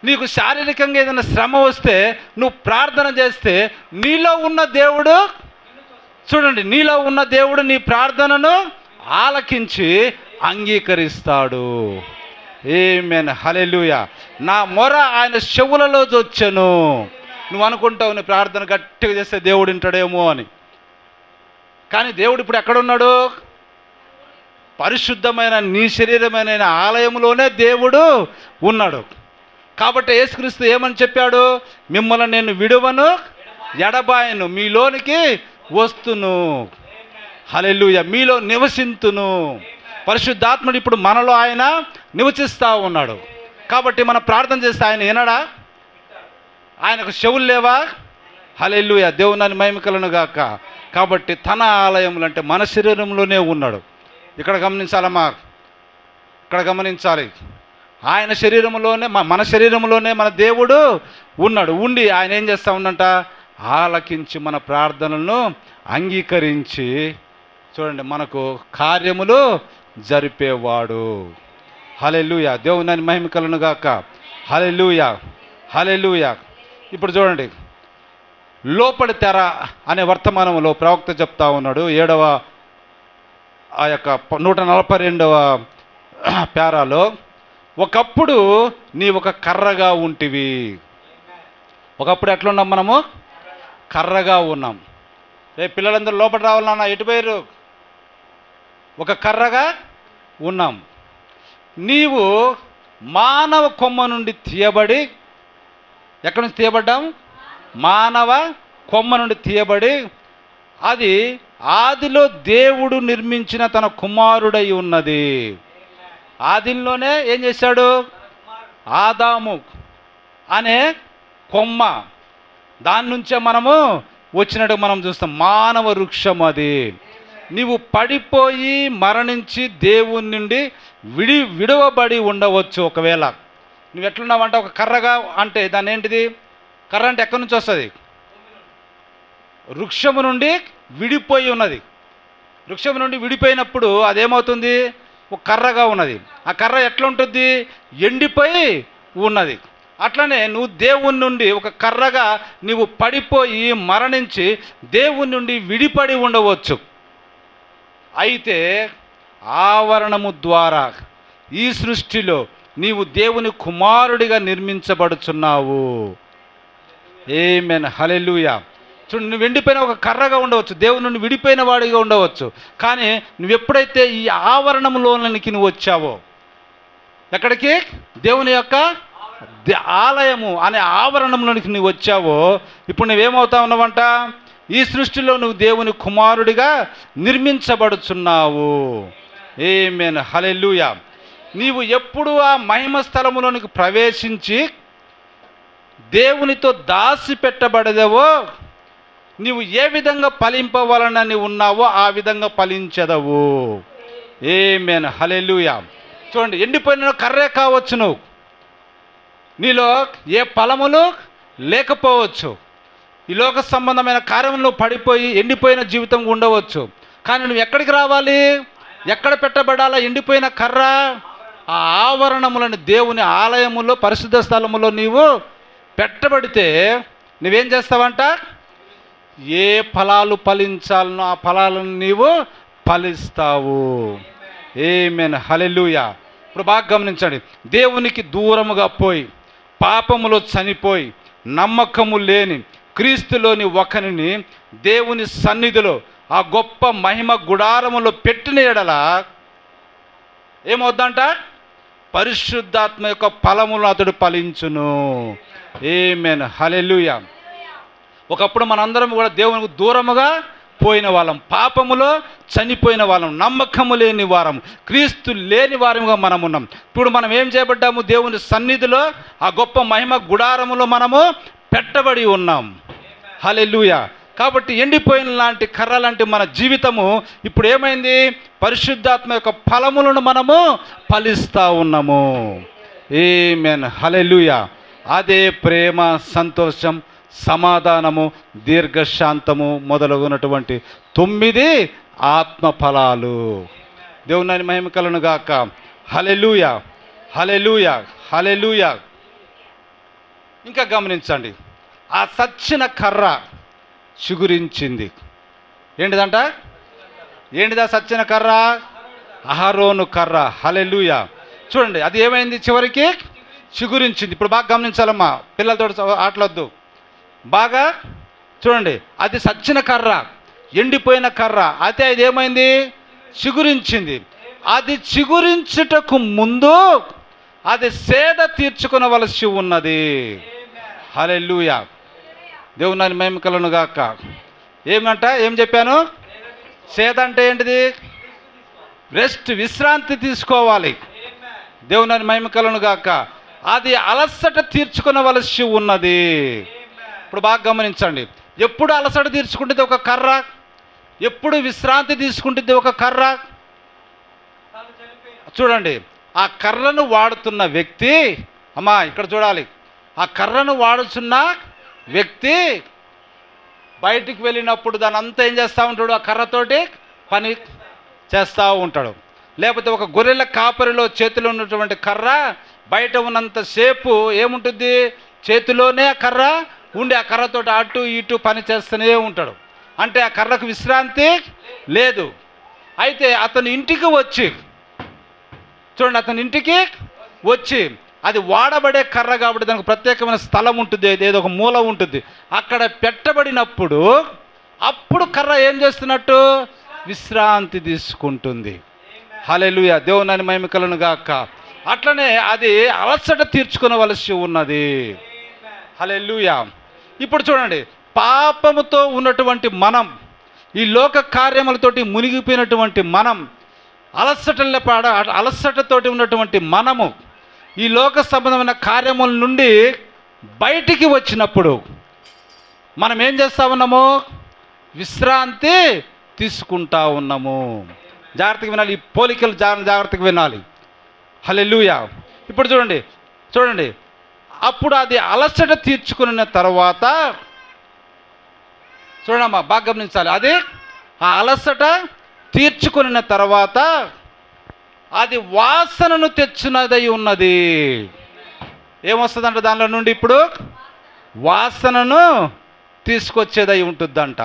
నీకు శారీరకంగా ఏదైనా శ్రమ వస్తే నువ్వు ప్రార్థన చేస్తే నీలో ఉన్న దేవుడు, చూడండి, నీలో ఉన్న దేవుడు నీ ప్రార్థనను ఆలకించి అంగీకరిస్తాడు. ఆమేన్. హల్లెలూయా. నా మొర ఆయన చెవులలో వచ్చెను. నువ్వు అనుకుంటావు నీ ప్రార్థన గట్టిగా చేస్తే దేవుడు వింటాడేమో అని. కానీ దేవుడు ఇప్పుడు ఎక్కడున్నాడు? పరిశుద్ధమైన నీ శరీరమైన ఆలయంలోనే దేవుడు ఉన్నాడు. కాబట్టి యేసుక్రీస్తు ఏమని చెప్పాడు? మిమ్మల్ని నేను విడువను, ఎడబాయను, మీలోనికి వస్తును. హల్లెలూయా. మీలో నివసింతును. పరిశుద్ధాత్ముడు ఇప్పుడు మనలో ఆయన నివసిస్తూ ఉన్నాడు. కాబట్టి మనం ప్రార్థన చేస్తే ఆయన వినడా? ఆయనకు చెవులు లేవా? హల్లెలూయా. దేవుని మహిమ కలుగును గాక. కాబట్టి తన ఆలయములు అంటే మన శరీరంలోనే ఉన్నాడు. ఇక్కడ గమనించాలమ్మా, ఇక్కడ గమనించాలి. ఆయన శరీరంలోనే మన శరీరంలోనే మన దేవుడు ఉన్నాడు. ఉండి ఆయన ఏం చేస్తూ ఉండంట? ఆలకించి మన ప్రార్థనలను అంగీకరించి, చూడండి, మనకు కార్యములు జరిపేవాడు. హల్లెలూయా. దేవుని మహిమ కలుగును గాక. హల్లెలూయా. హల్లెలూయా. ఇప్పుడు చూడండి, లోపలి తెర అనే వర్తమానంలో ప్రవక్త చెప్తా ఉన్నాడు. 7వ ఆ యొక్క 142వ పేరాలో, ఒకప్పుడు నీ ఒక కర్రగా ఉంటివి. ఒకప్పుడు ఎట్లున్నాం మనము? కర్రగా ఉన్నాం. పిల్లలందరూ లోపల రావాలన్నా ఎటు పోయారు? ఒక కర్రగా ఉన్నాం. నీవు మానవ కొమ్మ నుండి తీయబడి, ఎక్కడి నుంచి తీయబడ్డాం? మానవ కొమ్మ నుండి తీయబడి, అది ఆదిలో దేవుడు నిర్మించిన తన కుమారుడై ఉన్నది. ఆదిలోనే ఏం చేశాడు? ఆదాము అనే కొమ్మ, దాని నుంచే మనము వచ్చినట్టు మనం చూస్తాం. మానవ వృక్షం అది. నీవు పడిపోయి మరణించి దేవుని నుండి విడవబడి ఉండవచ్చు. ఒకవేళ నువ్వు ఎట్లున్నావంటే ఒక కర్రగా అంటే దాన్ని ఏంటిది? కర్ర అంటే ఎక్కడి నుంచి వస్తుంది? వృక్షము నుండి విడిపోయి ఉన్నది. వృక్షం నుండి విడిపోయినప్పుడు అదేమవుతుంది? ఒక కర్రగా ఉన్నది. ఆ కర్ర ఎట్లా ఉంటుంది? ఎండిపోయి ఉన్నది. అట్లనే నువ్వు దేవుని నుండి ఒక కర్రగా నీవు పడిపోయి మరణించి దేవుని నుండి విడిపడి ఉండవచ్చు. అయితే ఆవరణము ద్వారా ఈ సృష్టిలో నీవు దేవుని కుమారుడిగా నిర్మించబడుచున్నావు. ఆమేన్, హల్లెలూయా. చూడు, నువ్వు ఎండిపోయిన ఒక కర్రగా ఉండవచ్చు, దేవుని నుండి విడిపోయిన వాడిగా ఉండవచ్చు. కానీ నువ్వు ఎప్పుడైతే ఈ ఆవరణంలోనికి నువ్వు వచ్చావో, ఎక్కడికి? దేవుని యొక్క ఆలయము అనే ఆవరణంలోనికి నువ్వు వచ్చావో, ఇప్పుడు నువ్వేమవుతా ఉన్నావంట? ఈ సృష్టిలో నువ్వు దేవుని కుమారుడిగా నిర్మించబడుచున్నావు. ఆమేన్, హల్లెలూయా. నీవు ఎప్పుడు ఆ మహిమ స్థలములోనికి ప్రవేశించి దేవునితో దాసి పెట్టబడదేవో, నీవు ఏ విధంగా ఫలింపవలనని ఉన్నావో ఆ విధంగా ఫలించదవు. ఆమేన్, హల్లెలూయా. చూడండి, ఎండిపోయిన కర్రే కావచ్చు నువ్వు, నీలో ఏ ఫలములు లేకపోవచ్చు, ఈ లోక సంబంధమైన కార్యంలో పడిపోయి ఎండిపోయిన జీవితం ఉండవచ్చు. కానీ నువ్వు ఎక్కడికి రావాలి? ఎక్కడ పెట్టబడాలా? ఎండిపోయిన కర్ర ఆ ఆవరణములను దేవుని ఆలయములో పరిశుద్ధ స్థలములో నీవు పెట్టబడితే నువ్వేం చేస్తావంట? ఏ ఫలాలు ఫలించాలనో ఆ ఫలాలను నీవు ఫలిస్తావు. ఆమేన్, హల్లెలూయా. ఇప్పుడు బాగా గమనించండి, దేవునికి దూరముగా పోయి పాపములో చనిపోయి నమ్మకము లేని క్రీస్తులోని ఒకరిని దేవుని సన్నిధిలో ఆ గొప్ప మహిమ గుడారములో పెట్టిన ఎడల ఏమవుద్దంట? పరిశుద్ధాత్మ యొక్క ఫలములు అతడు ఫలించును. ఆమేన్, హల్లెలూయా. ఒకప్పుడు మనందరం కూడా దేవునికి దూరముగా పోయిన వాళ్ళం, పాపములో చనిపోయిన వాళ్ళం, నమ్మకము లేని వారం, క్రీస్తు లేని వారముగా మనం ఉన్నాం. ఇప్పుడు మనం ఏం చేయబడ్డాము? దేవుని సన్నిధిలో ఆ గొప్ప మహిమ గుడారములో మనము పెట్టబడి ఉన్నాం. హల్లెలూయా. కాబట్టి ఎండిపోయిన లాంటి కర్ర లాంటి మన జీవితము ఇప్పుడు ఏమైంది? పరిశుద్ధాత్మ యొక్క ఫలములను మనము ఫలిస్తూ ఉన్నాము. ఆమేన్, హల్లెలూయా. అదే ప్రేమ, సంతోషం, సమాధానము, దీర్ఘశాంతము మొదలగునటువంటి 9 ఆత్మ ఫలాలు. దేవుని మహిమ కలుగును గాక. హల్లెలూయా, హల్లెలూయా, హల్లెలూయా. ఇంకా గమనించండి, ఆ సచ్చిన కర్ర చిగురించింది. ఏంటిదంట? ఏంటిదా సచ్చిన కర్ర? అహరోను కర్ర. హల్లెలూయా. చూడండి, అది ఏమైంది? చివరికి చిగురించింది. ఇప్పుడు బాగా గమనించాలమ్మా, పిల్లలతో ఆటలొద్దు. బాగా చూడండి, అది సచ్చిన కర్ర, ఎండిపోయిన కర్ర, అయితే అది ఏమైంది? చిగురించింది. అది చిగురించుటకు ముందు అది సేద తీర్చుకొనవలసి ఉన్నది. హల్లెలూయా. దేవుని మహిమ కలుగును గాక. ఏమంట? ఏం చెప్పాను? సేద అంటే ఏంటిది? రెస్ట్, విశ్రాంతి తీసుకోవాలి. దేవుని మహిమ కలుగును గాక. అది అలసట తీర్చుకొనవలసి ఉన్నది. ఇప్పుడు బాగా గమనించండి, ఎప్పుడు అలసట తీర్చుకుంటుంది ఒక కర్ర, ఎప్పుడు విశ్రాంతి తీసుకుంటుంది ఒక కర్ర. చూడండి, ఆ కర్రను వాడుతున్న వ్యక్తి, అమ్మా ఇక్కడ చూడాలి, ఆ కర్రను వాడుతున్న వ్యక్తి బయటికి వెళ్ళినప్పుడు దాని అంతా ఏం చేస్తూ ఉంటాడు? ఆ కర్రతోటి పని చేస్తూ ఉంటాడు. లేకపోతే ఒక గొర్రెల కాపరిలో చేతిలో ఉన్నటువంటి కర్ర బయట ఉన్నంతసేపు ఏముంటుంది? చేతిలోనే ఆ కర్ర ఉండి ఆ కర్రతోటి అటు ఇటు పని చేస్తూనే ఉంటాడు. అంటే ఆ కర్రకు విశ్రాంతి లేదు. అయితే అతని ఇంటికి వచ్చి చూడండి, అతని ఇంటికి వచ్చి, అది వాడబడే కర్ర కాబట్టి దానికి ప్రత్యేకమైన స్థలం ఉంటుంది, ఏదో ఒక మూల ఉంటుంది, అక్కడ పెట్టబడినప్పుడు అప్పుడు కర్ర ఏం చేస్తున్నట్టు? విశ్రాంతి తీసుకుంటుంది. హల్లెలూయా. దేవుని మహిమ కలుగును గాక. అట్లనే అది అలసట తీర్చుకోవలసి ఉన్నది. హల్లెలూయా. ఇప్పుడు చూడండి, పాపముతో ఉన్నటువంటి మనం, ఈ లోక కార్యములతోటి మునిగిపోయినటువంటి మనం, అలసటతోటి ఉన్నటువంటి మనము ఈ లోక సంబంధమైన కార్యముల నుండి బయటికి వచ్చినప్పుడు మనం ఏం చేస్తూ ఉన్నాము? విశ్రాంతి తీసుకుంటా ఉన్నాము. జాగ్రత్తగా వినాలి, ఈ పోలికలు జాగ్రత్తగా వినాలి. హల్లెలూయా. ఇప్పుడు చూడండి, అప్పుడు అది అలసట తీర్చుకున్న తర్వాత, చూడమ్మా బాగా గమనించాలి, అది ఆ అలసట తీర్చుకున్న తర్వాత అది వాసనను తెచ్చినదై ఉన్నది. ఏమొస్తుందంట దానిలో నుండి? ఇప్పుడు వాసనను తీసుకొచ్చేదై ఉంటుందంట.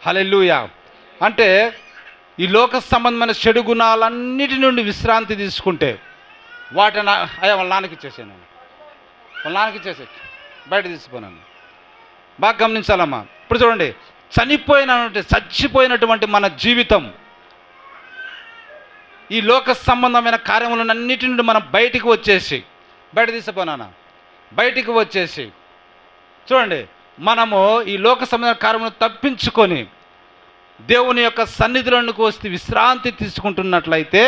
హల్లెలూయా. అంటే ఈ లోక సంబంధమైన చెడు గుణాలన్నిటి నుండి విశ్రాంతి తీసుకుంటే వాటిని అయ్యా వాళ్ళ నాన్నకి ఇచ్చేసాను, వాళ్ళ నాన్నకి ఇచ్చేసే బయట తీసిపోయాను. బాగా గమనించాలమ్మా. ఇప్పుడు చూడండి, చచ్చిపోయినటువంటి మన జీవితం ఈ లోక సంబంధమైన కార్యములన్నిటి నుండి మనం బయటికి వచ్చేసి, బయట తీసిపోయినా బయటికి వచ్చేసి, చూడండి మనము ఈ లోక సంబంధమైన కార్యములను తప్పించుకొని దేవుని యొక్క సన్నిధిలోనికి వస్తే విశ్రాంతి తీసుకుంటున్నట్లయితే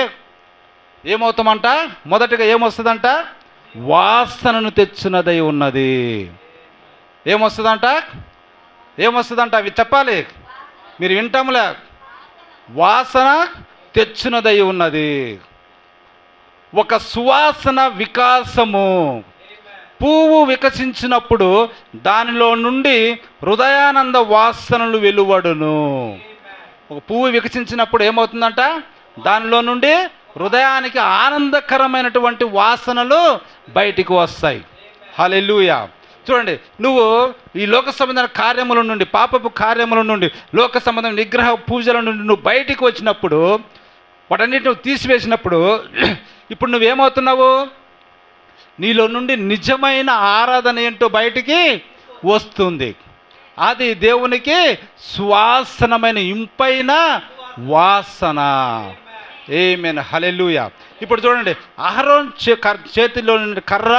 ఏమవుతామంట? మొదటిగా ఏమొస్తుందంట? వాసనను తెచ్చినదై ఉన్నది. ఏమొస్తుందంట? ఏమొస్తుందంట? అవి చెప్పాలి, మీరు వింటాములే. వాసన తెచ్చినదై ఉన్నది. ఒక సువాసన వికాసము. పువ్వు వికసించినప్పుడు దానిలో నుండి హృదయానంద వాసనలు వెలువడును. ఒక పువ్వు వికసించినప్పుడు ఏమవుతుందంట? దానిలో నుండి హృదయానికి ఆనందకరమైనటువంటి వాసనలు బయటికి వస్తాయి. హల్లెలూయా. చూడండి, నువ్వు ఈ లోక సంబంధమైన కార్యముల నుండి, పాపపు కార్యముల నుండి, లోక సంబంధమైన విగ్రహ పూజల నుండి నువ్వు బయటికి వచ్చినప్పుడు, వాటన్నిటి నువ్వు తీసివేసినప్పుడు ఇప్పుడు నువ్వేమవుతున్నావు? నీలో నుండి నిజమైన ఆరాధన ఏంటో బయటికి వస్తుంది. అది దేవునికి సువాసనమైన ఇంపైన వాసన. ఆమేన్. హల్లెలూయా. ఇప్పుడు చూడండి, అహరోన్ చేతిలో నుండి కర్ర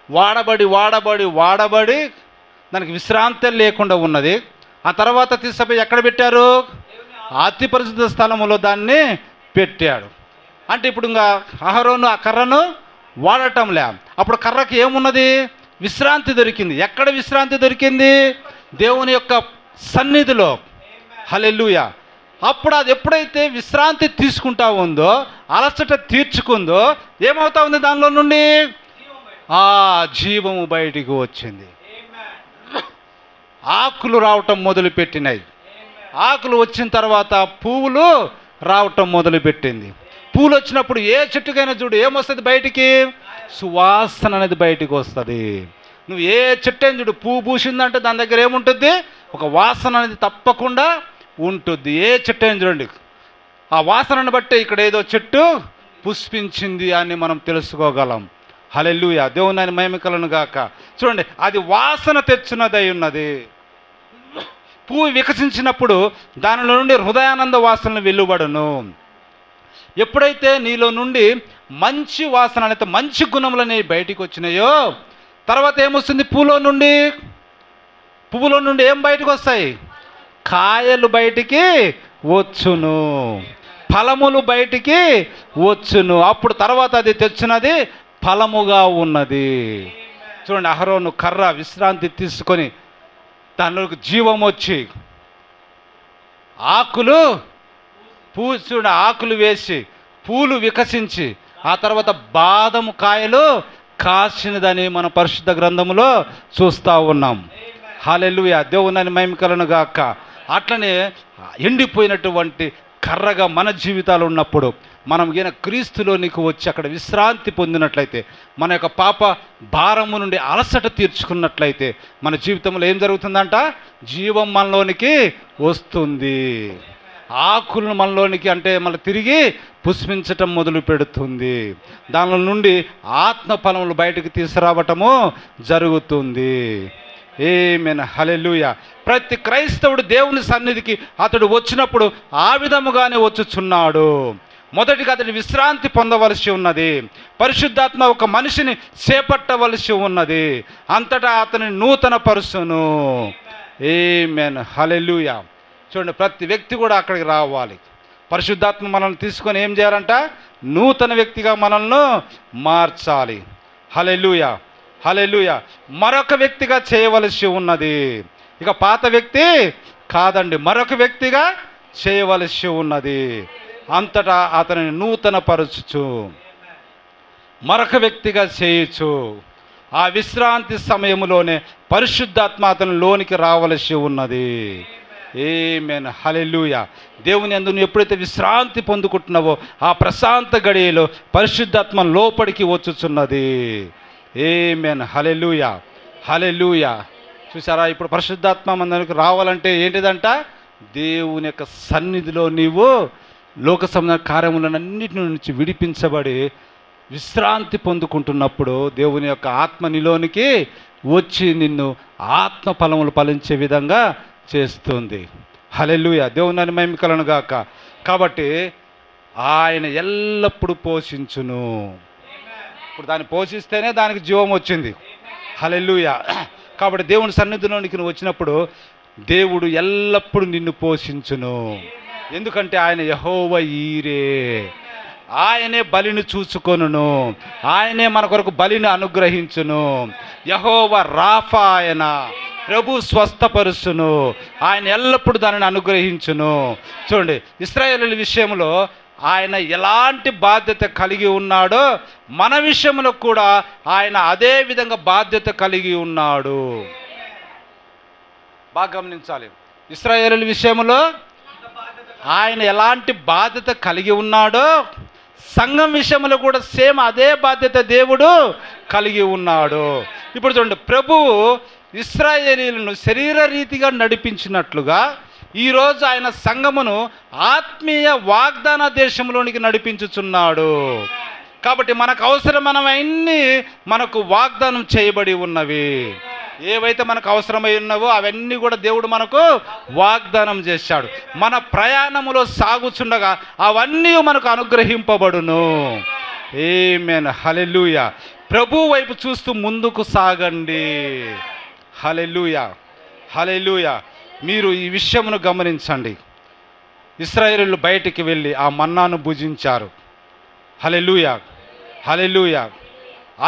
వాడబడి దానికి విశ్రాంతి లేకుండా ఉన్నది. ఆ తర్వాత తీసుకుపోయి ఎక్కడ పెట్టారు? అతి పరిశుద్ధ స్థలములో దాన్ని పెట్టాడు. అంటే ఇప్పుడు ఇంకా అహరోను ఆ కర్రను వాడటంలే. అప్పుడు కర్రకి ఏమున్నది? విశ్రాంతి దొరికింది. ఎక్కడ విశ్రాంతి దొరికింది? దేవుని యొక్క సన్నిధిలో. హల్లెలూయా. అప్పుడు అది ఎప్పుడైతే విశ్రాంతి తీసుకుంటా ఉందో, అలసట తీర్చుకుందో, ఏమవుతా ఉంది? దానిలో నుండి ఆ జీవము బయటికి వచ్చింది. ఆకులు రావటం మొదలుపెట్టినాయి. ఆకులు వచ్చిన తర్వాత పువ్వులు రావటం మొదలుపెట్టింది. పూలు వచ్చినప్పుడు ఏ చెట్టుకైనా చూడు ఏమొస్తుంది బయటికి? సువాసన అనేది బయటికి వస్తుంది. నువ్వు ఏ చెట్టు అయినా చూడు, పువ్వు పూసిందంటే దాని దగ్గర ఏముంటుంది? ఒక వాసన అనేది తప్పకుండా ఉంటుంది. ఏ చెట్టు అయినా చూడండి, ఆ వాసనను బట్టి ఇక్కడ ఏదో చెట్టు పుష్పించింది అని మనం తెలుసుకోగలం. హల్లెలూయా. దేవుని ఆయన మహిమ కలుగును గాక. చూడండి, అది వాసన తెచ్చినదై ఉన్నది. పువ్వు వికసించినప్పుడు దానిలో నుండి హృదయానంద వాసనలు వెలువడును. ఎప్పుడైతే నీలో నుండి మంచి వాసన అయితే మంచి గుణములు అనేవి బయటికి వచ్చినాయో, తర్వాత ఏమొస్తుంది? పువ్వులో నుండి ఏం బయటకు వస్తాయి? కాయలు బయటికి వచ్చును, ఫలములు బయటికి వచ్చును. అప్పుడు తర్వాత అది తెచ్చినది ఫలముగా ఉన్నది. చూడండి, అహరోను కర్ర విశ్రాంతి తీసుకొని దానిలోకి జీవం వచ్చి ఆకులు వేసి పూలు వికసించి ఆ తర్వాత బాదము కాయలు కాసినదని మన పరిశుద్ధ గ్రంథములో చూస్తూ ఉన్నాం. హల్లెలూయా. దేవుని మహిమ కలుగును గాక. అట్లనే ఎండిపోయినటువంటి కర్రగా మన జీవితాలు ఉన్నప్పుడు మనం ఈయన క్రీస్తులోనికి వచ్చి అక్కడ విశ్రాంతి పొందినట్లయితే, మన యొక్క పాప భారము నుండి అలసట తీర్చుకున్నట్లయితే మన జీవితంలో ఏం జరుగుతుందంట? జీవం మనలోనికి వస్తుంది. ఆకులను మనలోనికి అంటే మళ్ళీ తిరిగి పుష్పించటం మొదలు పెడుతుంది. దానిలో నుండి ఆత్మ ఫలములు బయటకు తీసుకురావటము జరుగుతుంది. ఆమేన్. హల్లెలూయా. ప్రతి క్రైస్తవుడు దేవుని సన్నిధికి అతడు వచ్చినప్పుడు ఆ విధముగానే వచ్చుచున్నాడు. మొదటిగా అతడు విశ్రాంతి పొందవలసి ఉన్నది. పరిశుద్ధాత్మ ఒక మనిషిని చేపట్టవలసి ఉన్నది. అంతటా అతని నూతన పరుసును. ఆమేన్. హల్లెలూయా. చూడండి, ప్రతి వ్యక్తి కూడా అక్కడికి రావాలి. పరిశుద్ధాత్మ మనల్ని తీసుకొని ఏం చేయాలంట? నూతన వ్యక్తిగా మనల్ని మార్చాలి. హల్లెలూయా. హల్లెలూయా. మరొక వ్యక్తిగా చేయవలసి ఉన్నది. ఇక పాత వ్యక్తి కాదండి, మరొక వ్యక్తిగా చేయవలసి ఉన్నది. అంతటా అతనిని నూతన పరచుచు మరొక వ్యక్తిగా చేయొచ్చు. ఆ విశ్రాంతి సమయంలోనే పరిశుద్ధాత్మ అతని లోనికి రావలసి ఉన్నది. ఆమేన్, హల్లెలూయా. దేవుని యందు నువ్వు ఎప్పుడైతే విశ్రాంతి పొందుకుంటున్నావో ఆ ప్రశాంత గడియలో పరిశుద్ధాత్మ లోపలికి వచ్చుచున్నది. ఆమేన్, హల్లెలూయా, హల్లెలూయా. చూసారా, ఇప్పుడు పరిశుద్ధాత్మ మనకు రావాలంటే ఏంటిదంట? దేవుని యొక్క సన్నిధిలో నీవు లోక సంబంధ కార్యములన్నిటి నుంచి విడిపించబడి విశ్రాంతి పొందుకుంటున్నప్పుడు దేవుని యొక్క ఆత్మ నీలోనికి వచ్చి నిన్ను ఆత్మ ఫలములు ఫలించే విధంగా చేస్తుంది. హల్లెలూయా, దేవుని మహిమ కలుగును గాక. కాబట్టి ఆయన ఎల్లప్పుడూ పోషించును. ఇప్పుడు దాన్ని పోషిస్తేనే దానికి జీవం వచ్చింది. హల్లెలూయా. కాబట్టి దేవుని సన్నిధిలోనికి నువ్వు వచ్చినప్పుడు దేవుడు ఎల్లప్పుడూ నిన్ను పోషించును. ఎందుకంటే ఆయన యెహోవా ఈరే, ఆయనే బలిని చూసుకొనును, ఆయనే మన కొరకు బలిని అనుగ్రహించును. యెహోవా రాఫా, ఆయన ప్రభు స్వస్థపరుచును, ఆయన ఎల్లప్పుడూ దానిని అనుగ్రహించును. చూడండి, ఇశ్రాయేలీయుల విషయంలో ఆయన ఎలాంటి బాధ్యత కలిగి ఉన్నాడో మన విషయంలో కూడా ఆయన అదే విధంగా బాధ్యత కలిగి ఉన్నాడు. బాగా గమనించాలి. ఇశ్రాయేలీయుల విషయంలో ఆయన ఎలాంటి బాధ్యత కలిగి ఉన్నాడో సంఘం విషయంలో కూడా సేమ్ అదే బాధ్యత దేవుడు కలిగి ఉన్నాడు. ఇప్పుడు చూడండి, ప్రభువు ఇశ్రాయేలీయులను శరీర రీతిగా నడిపించినట్లుగా ఈరోజు ఆయన సంఘమును ఆత్మీయ వాగ్దాన దేశంలోనికి నడిపించుచున్నాడు. కాబట్టి మనకు అవసరమైనవన్నీ మనకు వాగ్దానం చేయబడి ఉన్నవి. ఏవైతే మనకు అవసరమై ఉన్నావో అవన్నీ కూడా దేవుడు మనకు వాగ్దానం చేశాడు. మన ప్రయాణములో సాగుచుండగా అవన్నీ మనకు అనుగ్రహింపబడును. ఆమేన్, హల్లెలూయా. ప్రభు వైపు చూస్తూ ముందుకు సాగండి. హల్లెలూయా, హల్లెలూయా. మీరు ఈ విషయమును గమనించండి. ఇశ్రాయేలీయులు బయటికి వెళ్ళి ఆ మన్నాను భుజించారు. హల్లెలూయా, హల్లెలూయా.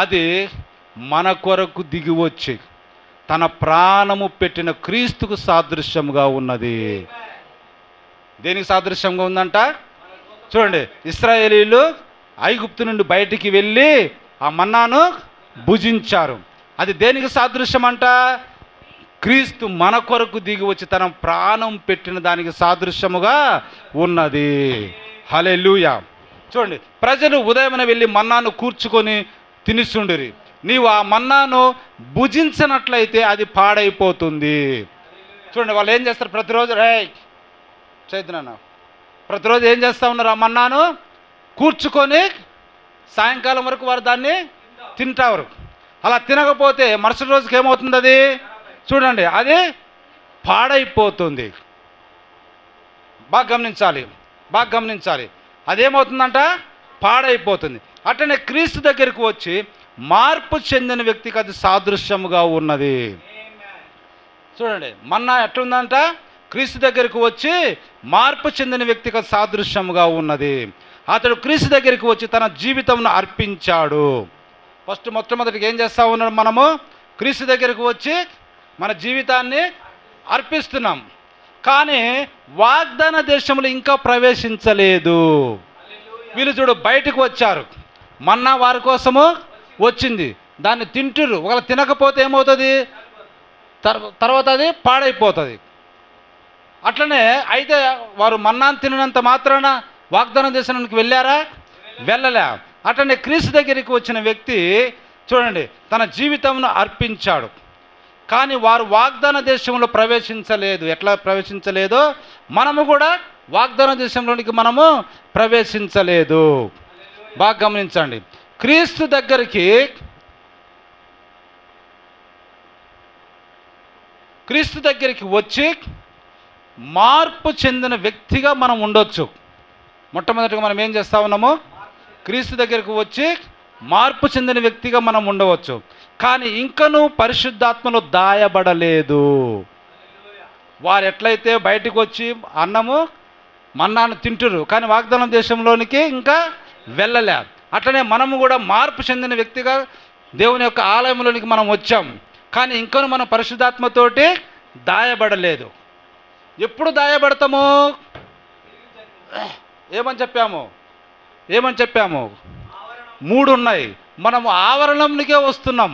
అది మన కొరకు దిగి వచ్చి తన ప్రాణము పెట్టిన క్రీస్తుకు సాదృశ్యంగా ఉన్నది. దేనికి సాదృశ్యంగా ఉందంట? చూడండి, ఇశ్రాయేలీయులు ఐగుప్తు నుండి బయటికి వెళ్ళి ఆ మన్నాను భుజించారు. అది దేనికి సాదృశ్యం అంట? క్రీస్తు మన కొరకు దిగి వచ్చి తన ప్రాణం పెట్టిన దానికి సాదృశ్యముగా ఉన్నది. హల్లెలూయా. చూడండి, ప్రజలు ఉదయమున వెళ్ళి మన్నాను కూర్చుకొని తినిస్తుండిరి. నీవు ఆ మన్నాను భుజించినట్లయితే అది పాడైపోతుంది. చూడండి, వాళ్ళు ఏం చేస్తారు? ప్రతిరోజు చైతన్య ప్రతిరోజు ఏం చేస్తూ ఉన్నారు? ఆ మన్నాను కూర్చుకొని సాయంకాలం వరకు వారు దాన్ని తింటారు. అలా తినకపోతే మరుసటి రోజుకి ఏమవుతుంది? అది చూడండి, అది పాడైపోతుంది. బాగా గమనించాలి, బాగా గమనించాలి. అదేమవుతుందంట? పాడైపోతుంది. అట్లనే క్రీస్తు దగ్గరికి వచ్చి మార్పు చెందిన వ్యక్తికి అది సాదృశ్యముగా ఉన్నది. చూడండి, మన్నా ఎట్లుందంట? క్రీస్తు దగ్గరికి వచ్చి మార్పు చెందిన వ్యక్తికి అది సాదృశ్యముగా ఉన్నది. అతడు క్రీస్తు దగ్గరికి వచ్చి తన జీవితంను అర్పించాడు. మొట్టమొదటికి ఏం చేస్తూ ఉన్నాం? మనము క్రీస్తు దగ్గరికి వచ్చి మన జీవితాన్ని అర్పిస్తున్నాం. కానీ వాగ్దాన దేశంలో ఇంకా ప్రవేశించలేదు. వీళ్ళు చూడు బయటకు వచ్చారు, మన్నా వారి కోసము వచ్చింది, దాన్ని తింటురు. ఒకవేళ తినకపోతే ఏమవుతుంది? తర్వాత అది పాడైపోతుంది. అట్లనే అయితే వారు మన్నాను తినంత మాత్రాన వాగ్దాన దేశానికి వెళ్ళారా? వెళ్ళలే. అట్లనే క్రీస్తు దగ్గరికి వచ్చిన వ్యక్తి చూడండి తన జీవితంను అర్పించాడు, కానీ వారు వాగ్దాన దేశంలో ప్రవేశించలేదు. ఎట్లా ప్రవేశించలేదో మనము కూడా వాగ్దాన దేశంలోనికి మనము ప్రవేశించలేదు. బాగా గమనించండి. క్రీస్తు దగ్గరికి వచ్చి మార్పు చెందిన వ్యక్తిగా మనం ఉండొచ్చు. మొట్టమొదటిగా మనం ఏం చేస్తూ ఉన్నాము? క్రీస్తు దగ్గరికి వచ్చి మార్పు చెందిన వ్యక్తిగా మనం ఉండవచ్చు. కానీ ఇంకనూ పరిశుద్ధాత్మలో దాయబడలేదు. వారు ఎట్లయితే బయటకు వచ్చి మన్నాను తింటురు, కానీ వాగ్దానం దేశంలోనికి ఇంకా వెళ్ళలే. అట్లనే మనము కూడా మార్పు చెందిన వ్యక్తిగా దేవుని యొక్క ఆలయంలోనికి మనం వచ్చాం, కానీ ఇంకనూ మనం పరిశుద్ధాత్మతోటి దాయబడలేదు. ఎప్పుడు దాయబడతాము? ఏమని చెప్పాము? 3 ఉన్నాయి. మనము ఆవరణంలోకే వస్తున్నాం.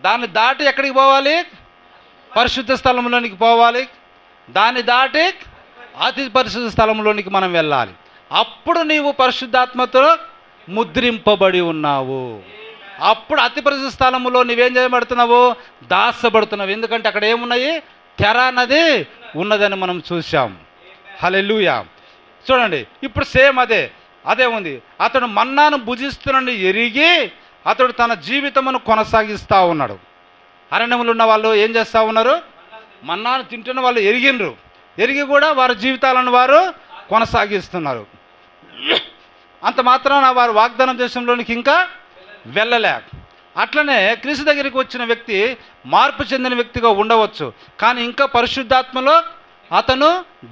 దాన్ని దాటి ఎక్కడికి పోవాలి? పరిశుద్ధ స్థలంలోనికి పోవాలి. దాన్ని దాటి అతి పరిశుద్ధ స్థలంలోనికి మనం వెళ్ళాలి. అప్పుడు నీవు పరిశుద్ధాత్మతో ముద్రింపబడి ఉన్నావు. అప్పుడు అతి పరిశుద్ధ స్థలములో నువ్వేం చేయబడుతున్నావు? దాచబడుతున్నావు. ఎందుకంటే అక్కడ ఏమున్నాయి? తెర అన్నది ఉన్నదని మనం చూసాం. హల్లెలూయా. చూడండి, ఇప్పుడు సేమ్ అదే ఉంది. అతడు మన్నాను భుజిస్తున్నని ఎరిగి అతడు తన జీవితమును కొనసాగిస్తూ ఉన్నాడు. అరణ్యములు ఉన్న వాళ్ళు ఏం చేస్తూ ఉన్నారు? మన్నాను తింటున్న వాళ్ళు ఎరిగి కూడా వారి జీవితాలను వారు కొనసాగిస్తున్నారు. అంత మాత్రాన వారు వాగ్దానం దేశంలోనికి ఇంకా వెళ్ళలే. అట్లనే క్రీస్తు దగ్గరికి వచ్చిన వ్యక్తి మార్పు చెందిన వ్యక్తిగా ఉండవచ్చు, కానీ ఇంకా పరిశుద్ధాత్మలో అతను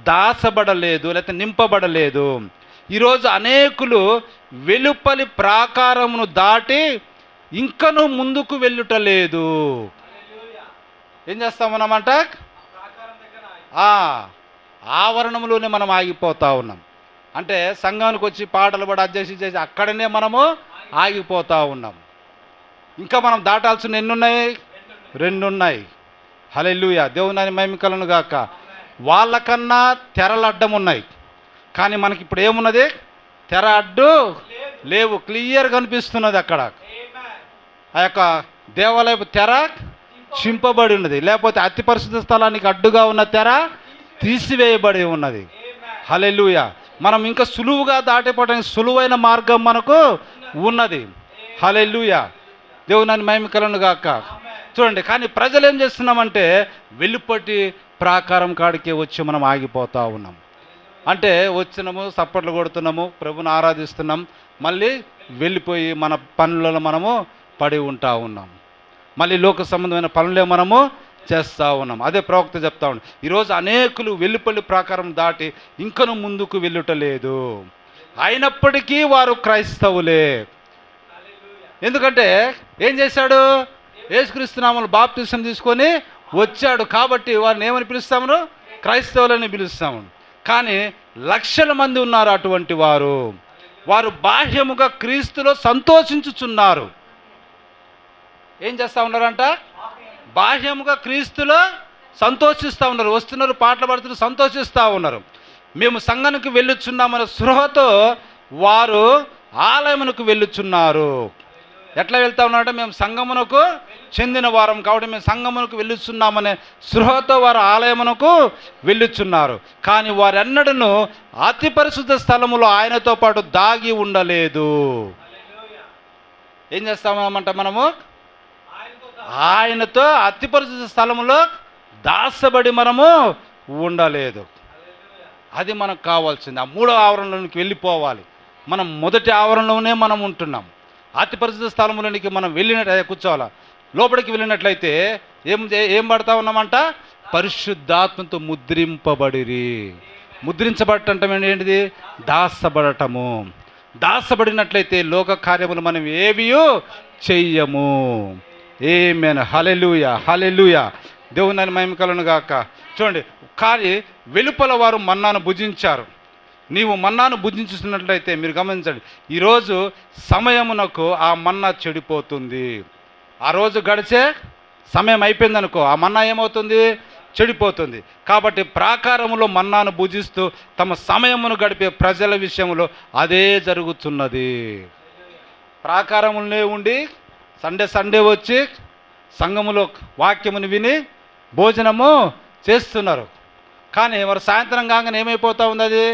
దాచబడలేదు, లేకపోతే నింపబడలేదు. ఈరోజు అనేకులు వెలుపలి ప్రాకారమును దాటి ఇంకను ముందుకు వెళ్ళుటలేదు. ఏం చేస్తామన్నామంట? ఆవరణంలోనే మనం ఆగిపోతూ ఉన్నాం. అంటే సంఘానికి వచ్చి పాటలు పడి అధ్యక్ష చేసి అక్కడనే మనము ఆగిపోతూ ఉన్నాం. ఇంకా మనం దాటాల్సిన ఎన్నున్నాయి? 2 ఉన్నాయి. హల్లెలూయా. దేవుని మహిమ కలుగును గాక. వాళ్ళకన్నా తెరలు అడ్డం ఉన్నాయి, కానీ మనకి ఇప్పుడు ఏమున్నది? తెర అడ్డు లేవు. క్లియర్ కనిపిస్తున్నది. అక్కడ ఆ యొక్క దేవాలయపు తెర చింపబడి ఉన్నది, లేకపోతే అతి పరిశుద్ధ స్థలానికి అడ్డుగా ఉన్న తెర తీసివేయబడి ఉన్నది. హల్లెలూయా. మనం ఇంకా సులువుగా దాటిపోవడానికి సులువైన మార్గం మనకు ఉన్నది. హల్లెలూయా. దేవుని మహిమ కలుగును గాక. చూడండి, కానీ ప్రజలు ఏం చేస్తున్నామంటే వెలుపటి ప్రాకారం కాడికే వచ్చి మనం ఆగిపోతూ ఉన్నాం. అంటే వచ్చినాము, సప్పట్లు కొడుతున్నాము, ప్రభుని ఆరాధిస్తున్నాం, మళ్ళీ వెళ్ళిపోయి మన పనులలో మనము పడి ఉంటా ఉన్నాం. మళ్ళీ లోక సంబంధమైన పనులే మనము చేస్తూ ఉన్నాం. అదే ప్రవక్త చెప్తా ఉన్నాం, ఈరోజు అనేకులు వెలుపలి ప్రాకారం దాటి ఇంకను ముందుకు వెళ్ళుటలేదు. అయినప్పటికీ వారు క్రైస్తవులే. ఎందుకంటే ఏం చేశాడు? యేసుక్రీస్తు నామములో బాప్తిసం తీసుకొని వచ్చాడు కాబట్టి వారిని ఏమని పిలుస్తాము? క్రైస్తవులని పిలుస్తాము. కానీ లక్షల మంది ఉన్నారు అటువంటి వారు బాహ్యముగా క్రీస్తులో సంతోషించుచున్నారు. ఏం చేస్తూ ఉన్నారంట? బాహ్యముగా క్రీస్తులో సంతోషిస్తూ ఉన్నారు. వస్తున్నారు, పాటలు పాడుతున్నారు, సంతోషిస్తూ ఉన్నారు. మేము సంఘానికి వెళ్ళుచున్నామనే స్పృహతో వారు ఆలయమునకు వెళ్ళుచున్నారు. ఎట్లా వెళ్తా ఉన్నారంటే మేము సంఘమునకు చెందిన వారం కాబట్టి మేము సంఘమునకు వెళ్ళుచున్నామనే స్పృహతో వారు ఆలయమునకు వెళ్ళుచున్నారు. కానీ వారెన్నడూ అతి పరిశుద్ధ స్థలములో ఆయనతో పాటు దాగి ఉండలేదు. ఏం చేస్తామంట? మనము ఆయనతో అతి పరిశుద్ధ స్థలములో దాచబడి మనము ఉండలేదు. అది మనకు కావాల్సింది. ఆ 3వ ఆవరణలోనికి వెళ్ళిపోవాలి. మనం మొదటి ఆవరణలోనే మనం ఉంటున్నాం. అతి పరిశుద్ధ స్థలంలోనికి మనం కూర్చోవాలా. లోపలికి వెళ్ళినట్లయితే ఏం పడతా ఉన్నామంట? పరిశుద్ధాత్మతో ముద్రించబడటం ఏంటిది? దాచబడటము. దాచబడినట్లయితే లోక కార్యములు మనం ఏవి చెయ్యము. ఆమేన్. హల్లెలూయా. హల్లెలూయా. దేవుని మహిమ కలుగును గాక. చూడండి, కానీ వెలుపల వారు మన్నాను భుజించారు. నీవు మన్నాను భుజించుతున్నట్లయితే మీరు గమనించండి, ఈరోజు సమయమునకు ఆ మన్నా చెడిపోతుంది. ఆ రోజు గడిచే సమయం అయిపోయిందనుకో, ఆ మన్నా ఏమవుతుంది? చెడిపోతుంది. కాబట్టి ప్రాకారములో మన్నాను భుజిస్తూ తమ సమయమును గడిపే ప్రజల విషయంలో అదే జరుగుతున్నది. ప్రాకారములనే ఉండి సండే వచ్చి సంఘములో వాక్యమును విని భోజనము చేస్తున్నారు. కానీ వారు సాయంత్రం కాగానే ఏమైపోతూ ఉంది?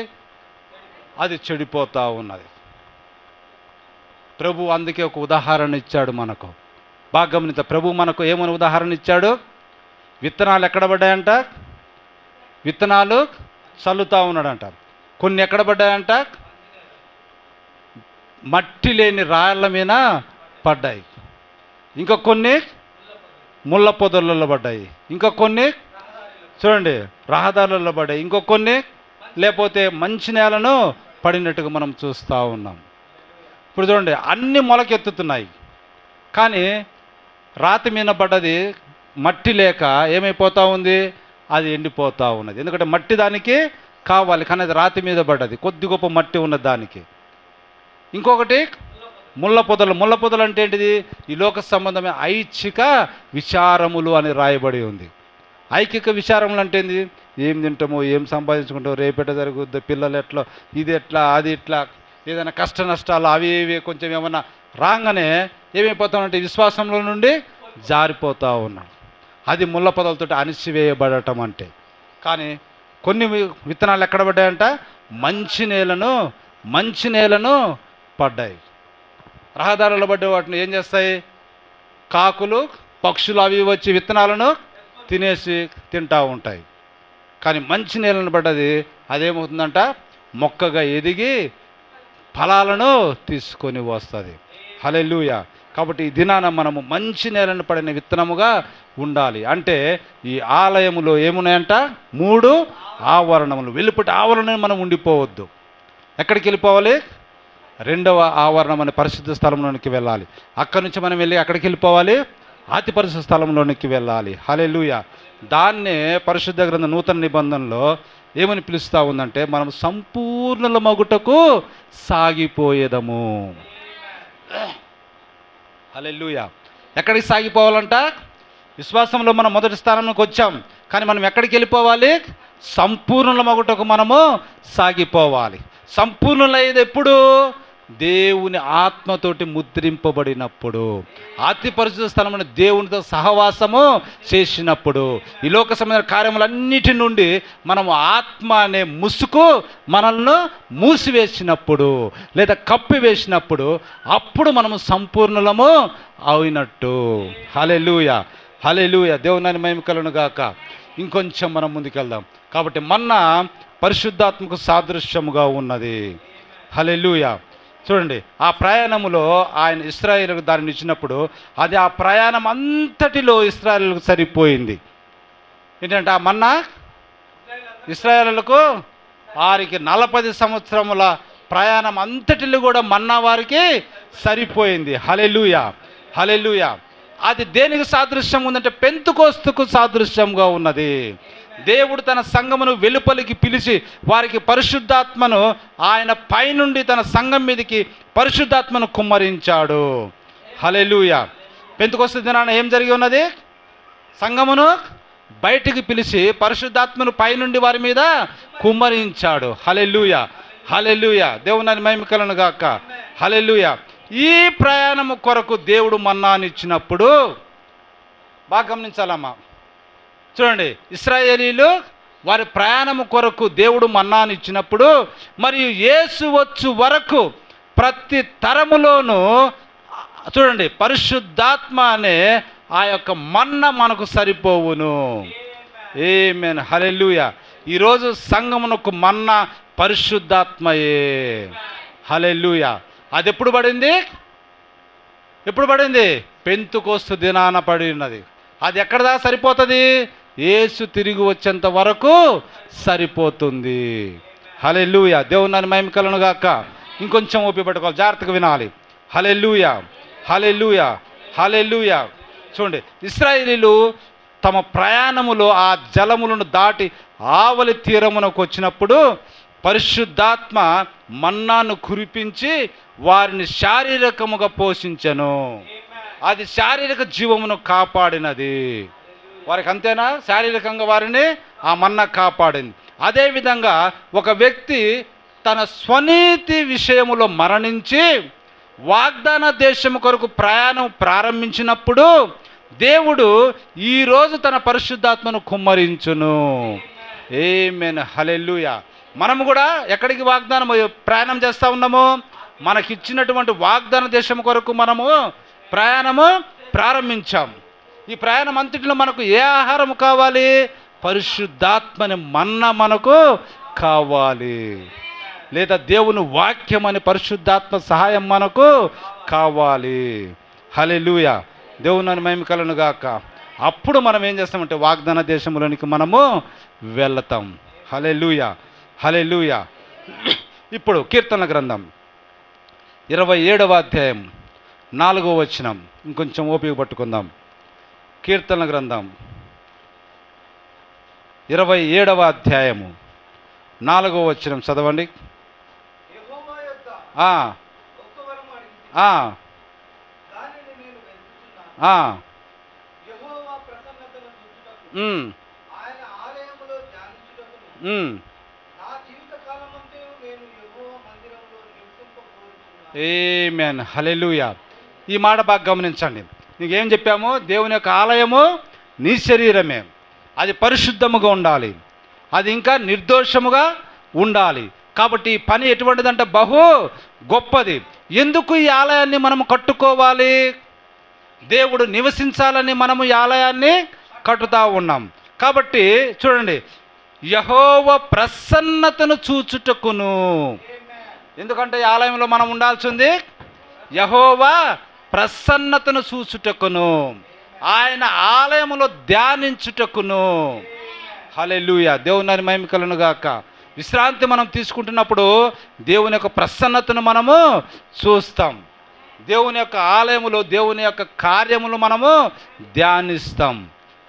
అది చెడిపోతూ ఉన్నది. ప్రభు అందుకే ఒక ఉదాహరణ ఇచ్చాడు మనకు. బాగా గమనించ. ప్రభు మనకు ఏమని ఉదాహరణ ఇచ్చాడు? విత్తనాలు ఎక్కడ పడ్డాయంట? విత్తనాలు చల్లుతూ ఉన్నాడంట. కొన్ని ఎక్కడ పడ్డాయంట? మట్టి లేని రాళ్ళ మీద పడ్డాయి. ఇంకా కొన్ని ముళ్ళ పొదలలో పడ్డాయి. ఇంకా కొన్ని చూడండి రహదారులలో పడ్డాయి. ఇంకో కొన్ని లేకపోతే మంచి నేలను పడినట్టుగా మనం చూస్తూ ఉన్నాం. ఇప్పుడు చూడండి, అన్ని మొలకెత్తుతున్నాయి, కానీ రాతి మీద పడ్డది మట్టి లేక ఏమైపోతూ ఉంది? అది ఎండిపోతూ ఉన్నది. ఎందుకంటే మట్టి దానికి కావాలి, కానీ అది రాతి మీద పడ్డది, కొద్ది గొప్ప మట్టి ఉన్నది దానికి. ఇంకొకటి ముళ్ళ పొదలు అంటే ఏంటిది? ఈ లోక సంబంధమైన ఐచ్ఛిక విచారములు అని రాయబడి ఉంది. ఐకిక విచారములు అంటే ఏంది? ఏం తింటామో, ఏం సంపాదించుకుంటామో, రేపెట జరుగుద్ది, పిల్లలు ఎట్లా, ఇది ఎట్లా, అది ఇట్లా, ఏదైనా కష్ట నష్టాలు అవి ఇవి కొంచెం ఏమన్నా రాగానే ఏమైపోతామంటే విశ్వాసంలో నుండి జారిపోతూ ఉన్నాం. అది ముళ్ళ పొదలతో అణిచివేయబడటం అంటే. కానీ కొన్ని విత్తనాలు ఎక్కడ పడ్డాయంట? మంచి నేలను పడ్డాయి. రహదారులు పడ్డే వాటిని ఏం చేస్తాయి? కాకులు, పక్షులు అవి వచ్చి విత్తనాలను తింటూ ఉంటాయి. కానీ మంచి నేలను పడ్డది, అదేమవుతుందంట? మొక్కగా ఎదిగి ఫలాలను తీసుకొని వస్తుంది. హల్లెలూయా. కాబట్టి ఈ దినాన మనము మంచి నేలను పడిన విత్తనముగా ఉండాలి. అంటే ఈ ఆలయములో ఏమున్నాయంట? 3 ఆవరణములు. వెలుపటి ఆవరణ మనం ఉండిపోవద్దు. ఎక్కడికి వెళ్ళిపోవాలి? 2వ ఆవరణం అనే పరిశుద్ధ స్థలంలోనికి వెళ్ళాలి. అక్కడి నుంచి మనం వెళ్ళి అక్కడికి వెళ్ళిపోవాలి, అతి పరిశుద్ధ స్థలంలోనికి వెళ్ళాలి. హల్లెలూయా. దాన్నే పరిశుద్ధ గ్రంథ నూతన నిబంధనలో ఏమని పిలుస్తూ ఉందంటే, మనం సంపూర్ణల మగుటకు సాగిపోయేదము. హల్లెలూయా. ఎక్కడికి సాగిపోవాలంట? విశ్వాసంలో మనం మొదటి స్థానంలోకి వచ్చాం, కానీ మనం ఎక్కడికి వెళ్ళిపోవాలి? సంపూర్ణల మగుటకు మనము సాగిపోవాలి. సంపూర్ణులయ్యేది ఎప్పుడు? దేవుని ఆత్మతోటి ముద్రింపబడినప్పుడు, అతి పరిశుద్ధ స్థలమైన దేవునితో సహవాసము చేసినప్పుడు, ఈ లోక సంబంధమైన కార్యములన్నిటి నుండి మనము ఆత్మ అనే ముసుగు మనల్ని మూసివేసినప్పుడు లేదా కప్పివేసినప్పుడు, అప్పుడు మనము సంపూర్ణులము అయినట్టు. హల్లెలూయా, హల్లెలూయా. దేవుని మహిమ కలుగును గాక. ఇంకొంచెం మనం ముందుకెళ్దాం. కాబట్టి మన్నా పరిశుద్ధాత్మకు సాదృశ్యముగా ఉన్నది. హల్లెలూయా. చూడండి, ఆ ప్రయాణములో ఆయన ఇశ్రాయేలుకు దానిని ఇచ్చినప్పుడు అది ఆ ప్రయాణం అంతటిలో ఇశ్రాయేలుకు సరిపోయింది. ఏంటంటే ఆ మన్నా ఇశ్రాయేలుకు వారికి 40 సంవత్సరముల ప్రయాణం అంతటిలో కూడా మన్నా వారికి సరిపోయింది. హల్లెలూయా, హల్లెలూయా. అది దేనికి సాదృశ్యం ఉందంటే పెంతెకోస్తుకు సాదృశ్యంగా ఉన్నది. దేవుడు తన సంఘమును వెలుపలికి పిలిచి వారికి పరిశుద్ధాత్మను ఆయన పైనుండి తన సంఘం మీదకి పరిశుద్ధాత్మను కుమ్మరించాడు. హల్లెలూయా. పెంతెకోస్తు దినాన ఏం జరిగి ఉన్నది? సంఘమును బయటికి పిలిచి పరిశుద్ధాత్మను పైనుండి వారి మీద కుమ్మరించాడు. హల్లెలూయా, హల్లెలూయా. దేవుని మహిమ కలుగును గాక. హల్లెలూయా. ఈ ప్రయాణము కొరకు దేవుడు మన్నానిచ్చినప్పుడు బాగా గమనించాలమ్మా. చూడండి, ఇశ్రాయేలీలు వారి ప్రయాణము కొరకు దేవుడు మన్నాను ఇచ్చినప్పుడు, మరియు యేసు వచ్చు వరకు ప్రతి తరములోనూ చూడండి పరిశుద్ధాత్మ అనే ఆ యొక్క మన్న మనకు సరిపోవును. ఆమేన్, హల్లెలూయా. ఈరోజు సంఘమునకు మన్న పరిశుద్ధాత్మయే. హల్లెలూయా. అది ఎప్పుడు పడింది? పెంతెకోస్తు దినాన పడి ఉన్నది. అది ఎక్కడ దాకా సరిపోతుంది? యేసు తిరిగి వచ్చేంత వరకు సరిపోతుంది. హల్లెలూయా. దేవుని మహిమ కలుగును గాక. ఇంకొంచెం ఓపిక పట్టుకోవాలి, జాగ్రత్తగా వినాలి. హల్లెలూయా, హల్లెలూయా, హల్లెలూయా. చూడండి, ఇశ్రాయేలీలు తమ ప్రయాణములో ఆ జలములను దాటి ఆవలి తీరమునకు వచ్చినప్పుడు పరిశుద్ధాత్మ మన్నాను కురిపించి వారిని శారీరకముగా పోషించెను. అది శారీరక జీవమును కాపాడినది. వారికి అంతేనా? శారీరకంగా వారిని ఆ మన్నా కాపాడింది. అదేవిధంగా ఒక వ్యక్తి తన స్వనీతి విషయములో మరణించి వాగ్దాన దేశము కొరకు ప్రయాణం ప్రారంభించినప్పుడు దేవుడు ఈరోజు తన పరిశుద్ధాత్మను కుమ్మరించును. ఆమేన్, హల్లెలూయా. మనము కూడా ఎక్కడికి వాగ్దానం ప్రయాణం చేస్తూ ఉన్నాము? మనకిచ్చినటువంటి వాగ్దాన దేశం కొరకు మనము ప్రయాణము ప్రారంభించాం. ఈ ప్రయాణం అంతటిలో మనకు ఏ ఆహారం కావాలి? పరిశుద్ధాత్మని మన్న మనకు కావాలి, లేదా దేవుని వాక్యం అని పరిశుద్ధాత్మ సహాయం మనకు కావాలి. హల్లెలూయా. దేవుని మహిమ కలుగును గాక. అప్పుడు మనం ఏం చేస్తామంటే వాగ్దాన దేశంలోనికి మనము వెళతాం. హల్లెలూయా, హల్లెలూయా. ఇప్పుడు కీర్తనల గ్రంథం 27వ అధ్యాయం 4వ వచనం. ఇంకొంచెం ఓపిక పట్టుకుందాం. కీర్తనల గ్రంథం 27వ అధ్యాయము 4వ వచనం చదవండి. ఆ, దానిని నేను వెతుకుచున్నాను. ఆ, యెహోవా ప్రసన్నతను చూచుటకు, ఉమ్, ఆయన ఆలయములో ధ్యానించుటకును, ఉమ్. నా జీవిత కాలమంతయు నేను యెహోవా మందిరములో నివసింపకోరుచున్నాను. ఆమేన్, హల్లెలూయా. ఈ మాట బాగా గమనించండి. నీకేం చెప్పాము? దేవుని యొక్క ఆలయము నీ శరీరమే, అది పరిశుద్ధముగా ఉండాలి, అది ఇంకా నిర్దోషముగా ఉండాలి. కాబట్టి ఈ పని ఎటువంటిదంటే బహు గొప్పది. ఎందుకు ఈ ఆలయాన్ని మనం కట్టుకోవాలి? దేవుడు నివసించాలని మనము ఈ ఆలయాన్ని కట్టుతా ఉన్నాం. కాబట్టి చూడండి, యెహోవా ప్రసన్నతను చూచుటకును. ఎందుకంటే ఈ ఆలయంలో మనం ఉండాల్సింది యెహోవా ప్రసన్నతను చూచుటకును, ఆయన ఆలయములో ధ్యానించుటకును. హల్లెలూయా, దేవుని మహిమ కలుగును గాక. విశ్రాంతి మనం తీసుకుంటున్నప్పుడు దేవుని యొక్క ప్రసన్నతను మనము చూస్తాం. దేవుని యొక్క ఆలయములో దేవుని యొక్క కార్యములు మనము ధ్యానిస్తాం.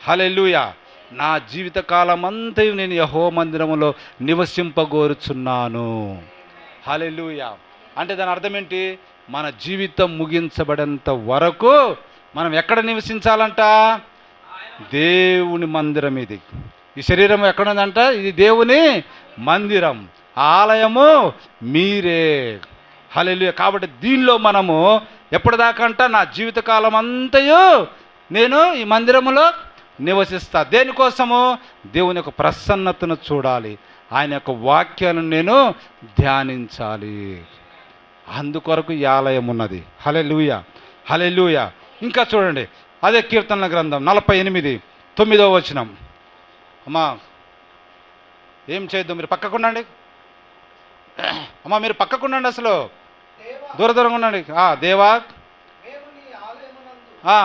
హల్లెలూయా. నా జీవిత కాలం అంతయు నేను యెహోవా మందిరములో నివసింపగోరుచున్నాను. హల్లెలూయా. అంటే దాని అర్థం ఏంటి? మన జీవితం ముగించబడేంత వరకు మనం ఎక్కడ నివసించాలంట? దేవుని మందిరం. ఇది ఈ శరీరం ఎక్కడుందంట? ఇది దేవుని మందిరం, ఆలయము మీరే. హల్లెలూయా. కాబట్టి దీనిలో మనము ఎప్పటిదాకా అంట? నా జీవితకాలం అంతయు నేను ఈ మందిరములో నివసిస్తా. దేనికోసము? దేవుని యొక్క ప్రసన్నతను చూడాలి, ఆయన యొక్క వాక్యాలను నేను ధ్యానించాలి. అందుకొరకు ఈ ఆలయం ఉన్నది. హల్లెలూయా, హల్లెలూయా. ఇంకా చూడండి, అదే కీర్తనల గ్రంథం 48:9. అమ్మా ఏం చేయొద్దు, మీరు పక్కకుండండి. అమ్మా మీరు పక్కకుండండి, అసలు దేవా, దూరంగా ఉండండి. దేవా, మేము నీ ఆలయమునందు ఆ,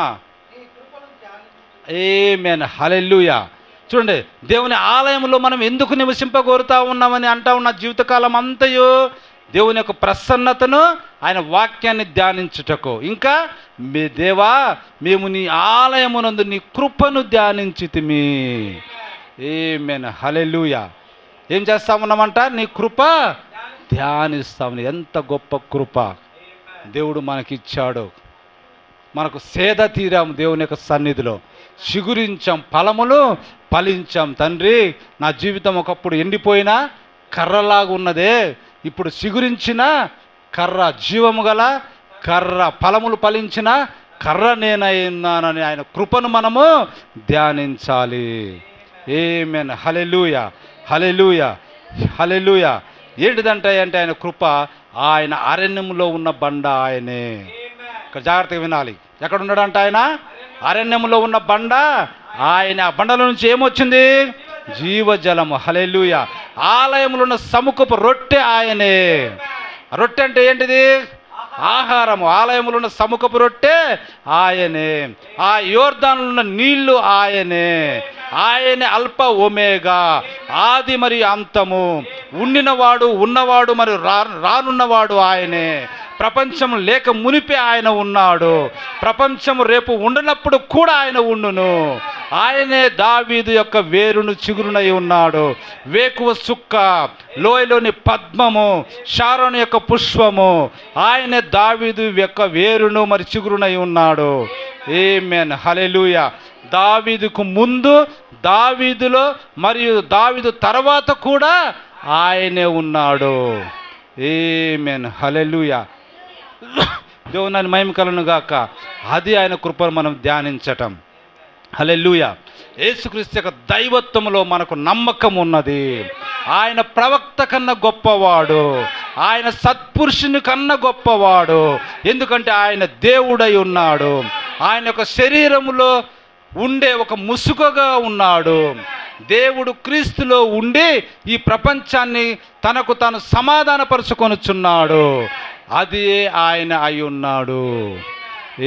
నీ కృపను ధ్యానించుచున్నాము. ఆమేన్, హల్లెలూయా. చూడండి, దేవుని ఆలయంలో మనం ఎందుకు నివసింపగోరుతా ఉన్నామని అంటా ఉన్న జీవితకాలం అంతయు దేవుని యొక్క ప్రసన్నతను, ఆయన వాక్యాన్ని ధ్యానించుటకు. ఇంకా మీ దేవా, మేము నీ ఆలయమునందు నీ కృపను ధ్యానించితిమి. ఆమేన్, హల్లెలూయా. ఏం చేస్తా ఉన్నామంట? నీ కృప ధ్యానిస్తామని. ఎంత గొప్ప కృప దేవుడు మనకిచ్చాడు. మనకు సేద తీరాము దేవుని యొక్క సన్నిధిలో, చిగురించాం, ఫలములు ఫలించాం. తండ్రి, నా జీవితం ఒకప్పుడు ఎండిపోయిన కర్రలాగా ఉన్నదే, ఇప్పుడు చిగురించిన కర్ర, జీవము గల కర్ర, ఫలములు ఫలించిన కర్ర నేనైనానని ఆయన కృపను మనము ధ్యానించాలి. ఆమేన్, హల్లెలూయా, హల్లెలూయా, హల్లెలూయా. ఏంటిదంటే అంటే ఆయన కృప, ఆయన అరణ్యంలో ఉన్న బండ ఆయనే. ఇక్కడ జాగ్రత్తగా వినాలి. ఎక్కడ ఉన్నాడంట ఆయన? అరణ్యంలో ఉన్న బండ ఆయన. ఆ బండల నుంచి ఏమొచ్చింది? జీవజలము. హల్లెలూయా. ఆలయంలో ఉన్న సముఖపు రొట్టె ఆయనే. రొట్టె అంటే ఏంటిది? ఆహారము. ఆలయంలో ఉన్న సముఖపు రొట్టె ఆయనే. ఆ యోర్దానులో ఉన్న నీళ్లు ఆయనే. ఆయనే అల్ప ఒమేగా, ఆది మరియు అంతము, ఉండినవాడు, ఉన్నవాడు మరియు రానున్నవాడు ఆయనే. ప్రపంచం లేక మునిపే ఆయన ఉన్నాడు, ప్రపంచం రేపు ఉండనప్పుడు కూడా ఆయన ఉండును. ఆయనే దావీదు యొక్క వేరును చిగురునై ఉన్నాడు. వేకువ సుక్క, లోయలోని పద్మము, షారోను యొక్క పుష్పము, ఆయనే దావీదు యొక్క వేరును మరి చిగురునై ఉన్నాడు. ఆమేన్, హల్లెలూయా. దావీదుకు ముందు, దావీదులో మరియు దావీదు తర్వాత కూడా ఆయనే ఉన్నాడు. ఆమేన్, హల్లెలూయా. దేవుని మహిమ కలుగును గాక. అది ఆయన కృపను మనం ధ్యానించటం. హల్లెలూయా. యేసుక్రీస్తు యొక్క దైవత్వములో మనకు నమ్మకం ఉన్నది. ఆయన ప్రవక్త కన్నా గొప్పవాడు, ఆయన సత్పురుషుని కన్నా గొప్పవాడు. ఎందుకంటే ఆయన దేవుడై ఉన్నాడు. ఆయన యొక్క శరీరములో ఉండే ఒక ముసుగగా ఉన్నాడు. దేవుడు క్రీస్తులో ఉండి ఈ ప్రపంచాన్ని తనకు తాను సమాధానపరుచుకొనుచున్నాడు. అది ఆయన అయి ఉన్నాడు.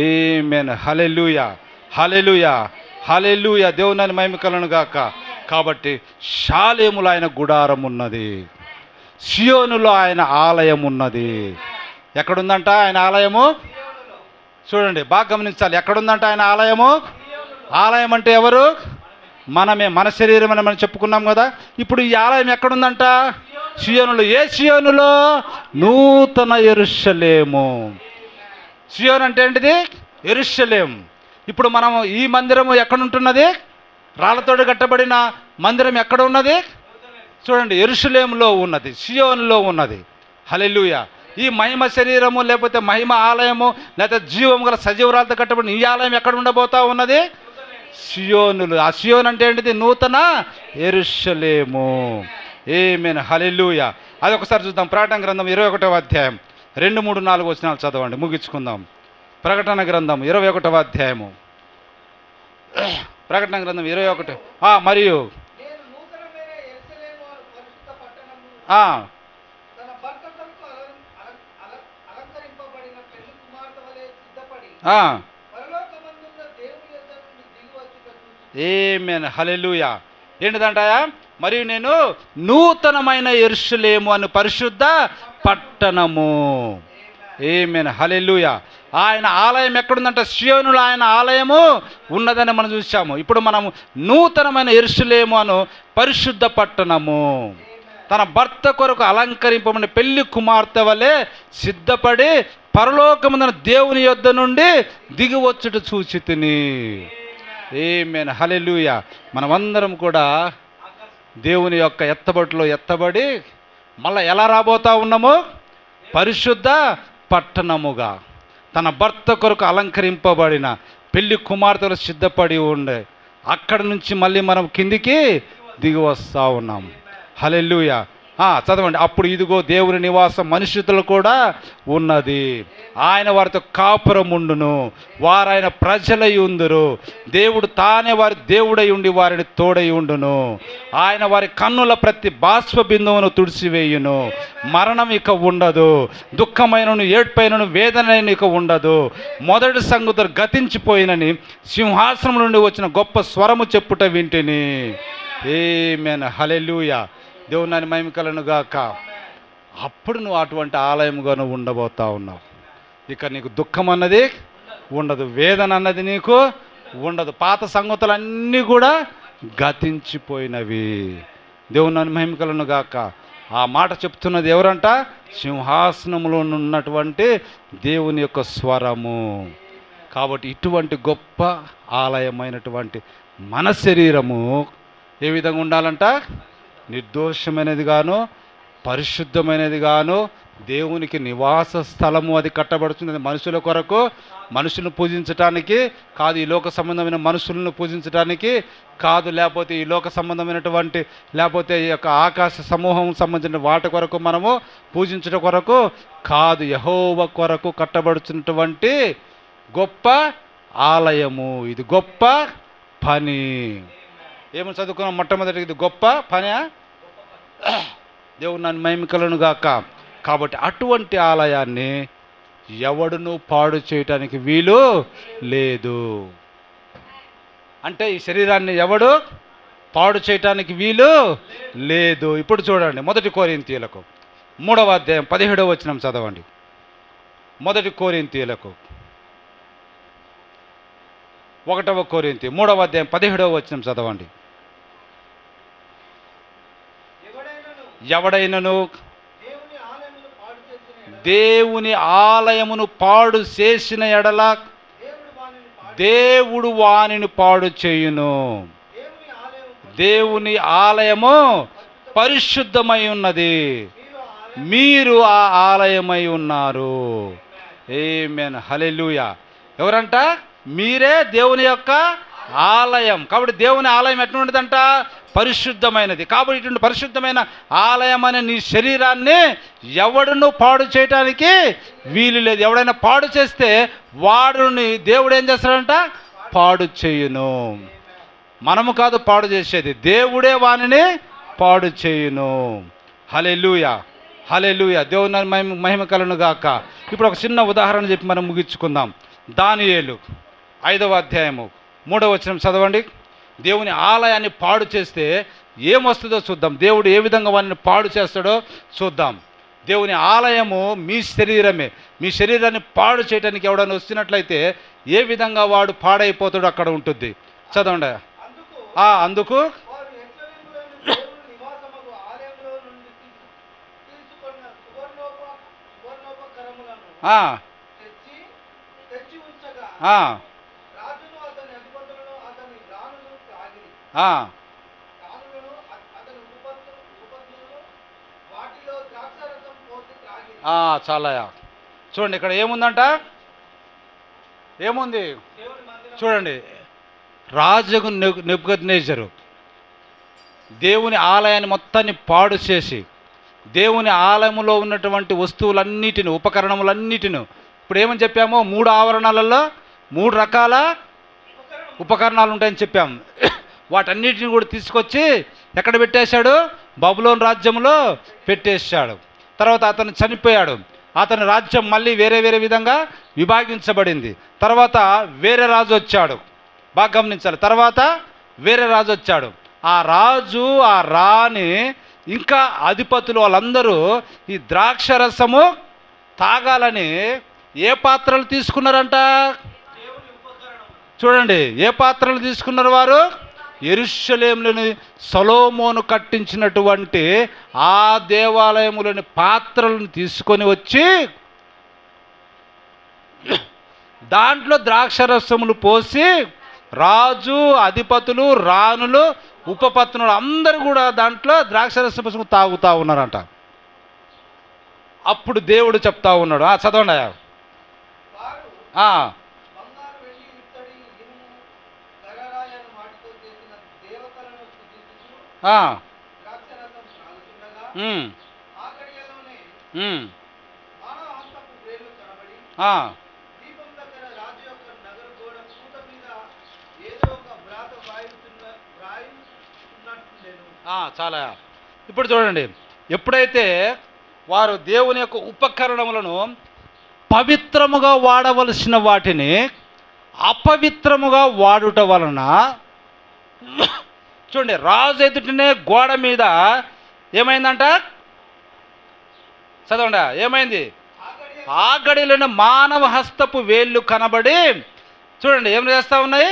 ఆమేన్, హల్లెలూయా, హల్లెలూయా, హల్లెలూయా. దేవుని మహిమ కలుగును గాక. కాబట్టి షాలేములో ఆయన గుడారం ఉన్నది, సియోనులో ఆయన ఆలయం ఉన్నది. ఎక్కడుందంట ఆయన ఆలయము? చూడండి, బాగా గమనించాలి. ఎక్కడుందంట ఆయన ఆలయము? ఆలయం అంటే ఎవరు? మనమే, మన శరీరం అని మనం చెప్పుకున్నాం కదా. ఇప్పుడు ఈ ఆలయం ఎక్కడుందంట? సియోనులో. ఏ సియోనులో? నూతన యెరూషలేము. సియోన్ అంటే ఏంటిది? యెరూషలేం. ఇప్పుడు మనం ఈ మందిరము ఎక్కడ ఉంటున్నది? రాళ్లతోటి కట్టబడిన మందిరం ఎక్కడ ఉన్నది? చూడండి, యెరూషలేములో ఉన్నది, సియోన్లో ఉన్నది. హల్లెలూయా. ఈ మహిమ శరీరము లేకపోతే మహిమ ఆలయము లేకపోతే జీవం గల సజీవరాలతో కట్టబడిన ఈ ఆలయం ఎక్కడ ఉండబోతా ఉన్నది? సియోనులు. ఆ సియోన్ అంటే ఏంటిది? నూతన యెరూషలేము. ఆమేన్. హల్లెలూయా. అది ఒకసారి చూద్దాం. ప్రకటన గ్రంథం 21వ అధ్యాయం 2, 3, 4 వచనాలు చదవండి, ముగించుకుందాం. ప్రకటన గ్రంథం 21వ అధ్యాయము. ప్రకటన గ్రంథం 21. మరియు నేను నూతనమైన యెరూషలేము అను పరిశుద్ధ పట్టణము ఆ, తన భర్త కొరకు అలంకరింపబడిన పెళ్లి కుమార్తె వలె సిద్ధపడి ఆ, పరలోకమందున్న దేవుని యొద్ద నుండి దిగి వచ్చుట చూచి ఆమేన్. హల్లెలూయా. ఏంటిదంటాయా? మరియు నేను నూతనమైన యెరూషలేము అను పరిశుద్ధ పట్టణము. ఆమేన్. హల్లెలూయా. ఆయన ఆలయం ఎక్కడుందంట? సియోనులో ఆయన ఆలయము ఉన్నదని మనం చూసాము. ఇప్పుడు మనము నూతనమైన యెరూషలేము అను పరిశుద్ధ పట్టణము తన భర్త కొరకు అలంకరింపబడిన పెళ్లి కుమార్తె వలె సిద్ధపడి పరలోకమున దేవుని యొద్ద నుండి దిగి వచ్చుట చూచితిని. ఆమేన్. హల్లెలూయా. మనమందరం కూడా దేవుని యొక్క ఎత్తబడిలో ఎత్తబడి మళ్ళీ ఎలా రాబోతా ఉన్నాము? పరిశుద్ధ పట్టణముగా తన భర్త కొరకు అలంకరింపబడిన పెళ్లి కుమార్తెలు సిద్ధపడి ఉండే అక్కడి నుంచి మళ్ళీ మనం కిందికి దిగి వస్తూ ఉన్నాం. హల్లెలూయా. చదవండి. అప్పుడు ఇదిగో దేవుని నివాసం మనుషులు కూడా ఉన్నది, ఆయన వారితో కాపురం ఉండును, వారాయన ప్రజలై ఉందురు, దేవుడు తానే వారి దేవుడై ఉండి వారిని తోడై ఉండును, ఆయన వారి కన్నుల ప్రతి బాష్ప బిందువును తుడిసివేయును, మరణం ఇక ఉండదు, దుఃఖమైనను ఏడ్పైనను వేదనైన ఇక ఉండదు, మొదటి సంగతులు గతించిపోయినని సింహాసనం నుండి వచ్చిన గొప్ప స్వరము చెప్పుట వింటిని. ఆమేన్. హల్లెలూయా. దేవుని మహిమ కలుగును గాక. అప్పుడు నువ్వు అటువంటి ఆలయముగా నువ్వు ఉండబోతా ఉన్నావు. ఇక నీకు దుఃఖం అన్నది ఉండదు, వేదన అన్నది నీకు ఉండదు, పాత సంగతులన్నీ కూడా గతించిపోయినవి. దేవుని మహిమ కలుగును గాక. ఆ మాట చెప్తున్నది ఎవరంట? సింహాసనంలో ఉన్నటువంటి దేవుని యొక్క స్వరము. కాబట్టి ఇటువంటి గొప్ప ఆలయమైనటువంటి మన శరీరము ఏ విధంగా ఉండాలంట? నిర్దోషమైనది గాను పరిశుద్ధమైనది గాను దేవునికి నివాస స్థలము అది కట్టబడుతుంది. మనుషుల కొరకు, మనుషులను పూజించటానికి కాదు, ఈ లోక సంబంధమైన మనుషులను పూజించటానికి కాదు, లేకపోతే ఈ లోక సంబంధమైనటువంటి లేకపోతే ఈ యొక్క ఆకాశ సమూహం సంబంధించిన వాటి కొరకు మనము పూజించడం కొరకు కాదు, యెహోవా కొరకు కట్టబడుతున్నటువంటి గొప్ప ఆలయము. ఇది గొప్ప పని. ఏమో చదువుకున్నాం మొట్టమొదటి, ఇది గొప్ప పని. దేవుని మహిమ కలుగును గాక. కాబట్టి అటువంటి ఆలయాన్ని ఎవడును పాడు చేయటానికి వీలు లేదు. అంటే ఈ శరీరాన్ని ఎవడు పాడు చేయటానికి వీలు లేదు. ఇప్పుడు చూడండి, 1 కొరింథీయులకు 3వ అధ్యాయం 17వ వచనం చదవండి. 1 కొరింథీయులకు 1వ కొరింథీ 3వ అధ్యాయం 17వ వచనం చదవండి. ఎవడైనను దేవుని ఆలయమును పాడు చేసిన ఎడల దేవుడు వానిని పాడు చేయును. దేవుని ఆలయము పరిశుద్ధమై ఉన్నది, మీరు ఆ ఆలయమై ఉన్నారు. ఆమేన్. హల్లెలూయా. ఎవరంట? మీరే దేవుని యొక్క ఆలయం. కాబట్టి దేవుని ఆలయం ఎటువంటిదంట? పరిశుద్ధమైనది. కాబట్టి ఇటువంటి పరిశుద్ధమైన ఆలయం అనే నీ శరీరాన్ని ఎవడును పాడు చేయటానికి వీలు లేదు. ఎవడైనా పాడు చేస్తే వాడుని దేవుడు ఏం చేస్తాడంట? పాడు చేయును. మనము కాదు పాడు చేసేది, దేవుడే వానిని పాడు చేయును. హల్లెలూయా. హల్లెలూయా. దేవుని మహిమ కలుగును గాక. ఇప్పుడు ఒక చిన్న ఉదాహరణ చెప్పి మనం ముగించుకుందాం. దానియేలు 5వ అధ్యాయము 3వ వచనం చదవండి. దేవుని ఆలయాన్ని పాడు చేస్తే ఏమొస్తుందో చూద్దాం. దేవుడు ఏ విధంగా వారిని పాడు చేస్తాడో చూద్దాం. దేవుని ఆలయము మీ శరీరమే. మీ శరీరాన్ని పాడు చేయడానికి ఎవడైనా వస్తున్నట్లయితే ఏ విధంగా వాడు పాడైపోతాడో అక్కడ ఉంటుంది. చదవండి. అందుకు ఆ, రాజును అతని అధిపతులను అతని రాణులు త్రాగిరి. ఆ, రాణులను అతని ఉపపత్నులను వాటిలో ద్రాక్షారసం పోసి త్రాగిరి. చాలా చూడండి ఇక్కడ ఏముందంట, ఏముంది దేవుని మందిరం చూడండి. రాజుకు నెబుకద్నెజరు దేవుని ఆలయాన్ని మొత్తాన్ని పాడు చేసి దేవుని ఆలయంలో ఉన్నటువంటి వస్తువులన్నిటిని, ఉపకరణములన్నిటిని, ఇప్పుడు ఏమని చెప్పామో 3 ఆవరణాలలో 3 రకాల ఉపకరణాలు ఉంటాయని చెప్పాము. వాటన్నిటిని కూడా తీసుకొచ్చి ఎక్కడ పెట్టేశాడు? బబులోను రాజ్యంలో పెట్టేశాడు. తర్వాత అతను చనిపోయాడు. అతని రాజ్యం మళ్ళీ వేరే వేరే విధంగా విభాగించబడింది. తర్వాత వేరే రాజు వచ్చాడు. బాగా గమనించాలి. తర్వాత వేరే రాజు వచ్చాడు. ఆ రాజు, ఆ రాణి, ఇంకా అధిపతులు వాళ్ళందరూ ఈ ద్రాక్షరసము తాగాలని ఏ పాత్రలు తీసుకున్నారంట? చూడండి, ఏ పాత్రలు తీసుకున్నారు వారు? యెరూషలేములోని సొలొమోను కట్టించినటువంటి ఆ దేవాలయములోని పాత్రలను తీసుకొని వచ్చి దాంట్లో ద్రాక్షరసములు పోసి రాజు, అధిపతులు, రాణులు, ఉపపత్నులు అందరూ కూడా దాంట్లో ద్రాక్షరసం తాగుతూ ఉన్నారంట. అప్పుడు దేవుడు చెప్తా ఉన్నాడు, చదవండి. వారు బంగారు, వెండి, ఇత్తడి, ఇనుము, గరరాయను వాటితో చేసిన దేవతలను స్తుతించుచు ద్రాక్షారసం త్రాగుచుండగా ఆ గడియలోనే మానవ హస్తపు వేళ్ళు కనబడి దీపం దగ్గర రాజు యొక్క నగర గోడ పూత మీద ఏదో ఒక వ్రాత వ్రాయుచున్నట్టుండెను. చాలా. ఇప్పుడు చూడండి, ఎప్పుడైతే వారు దేవుని యొక్క ఉపకరణములను పవిత్రముగా వాడవలసిన వాటిని అపవిత్రముగా వాడుట వలన, చూడండి, రాజు ఎదుటనే గోడ మీద ఏమైందంట? చదవండి, ఏమైంది? ఆ గడిలోనే మానవ హస్తపు వేళ్ళు కనబడి, చూడండి ఏం చేస్తూ ఉన్నాయి?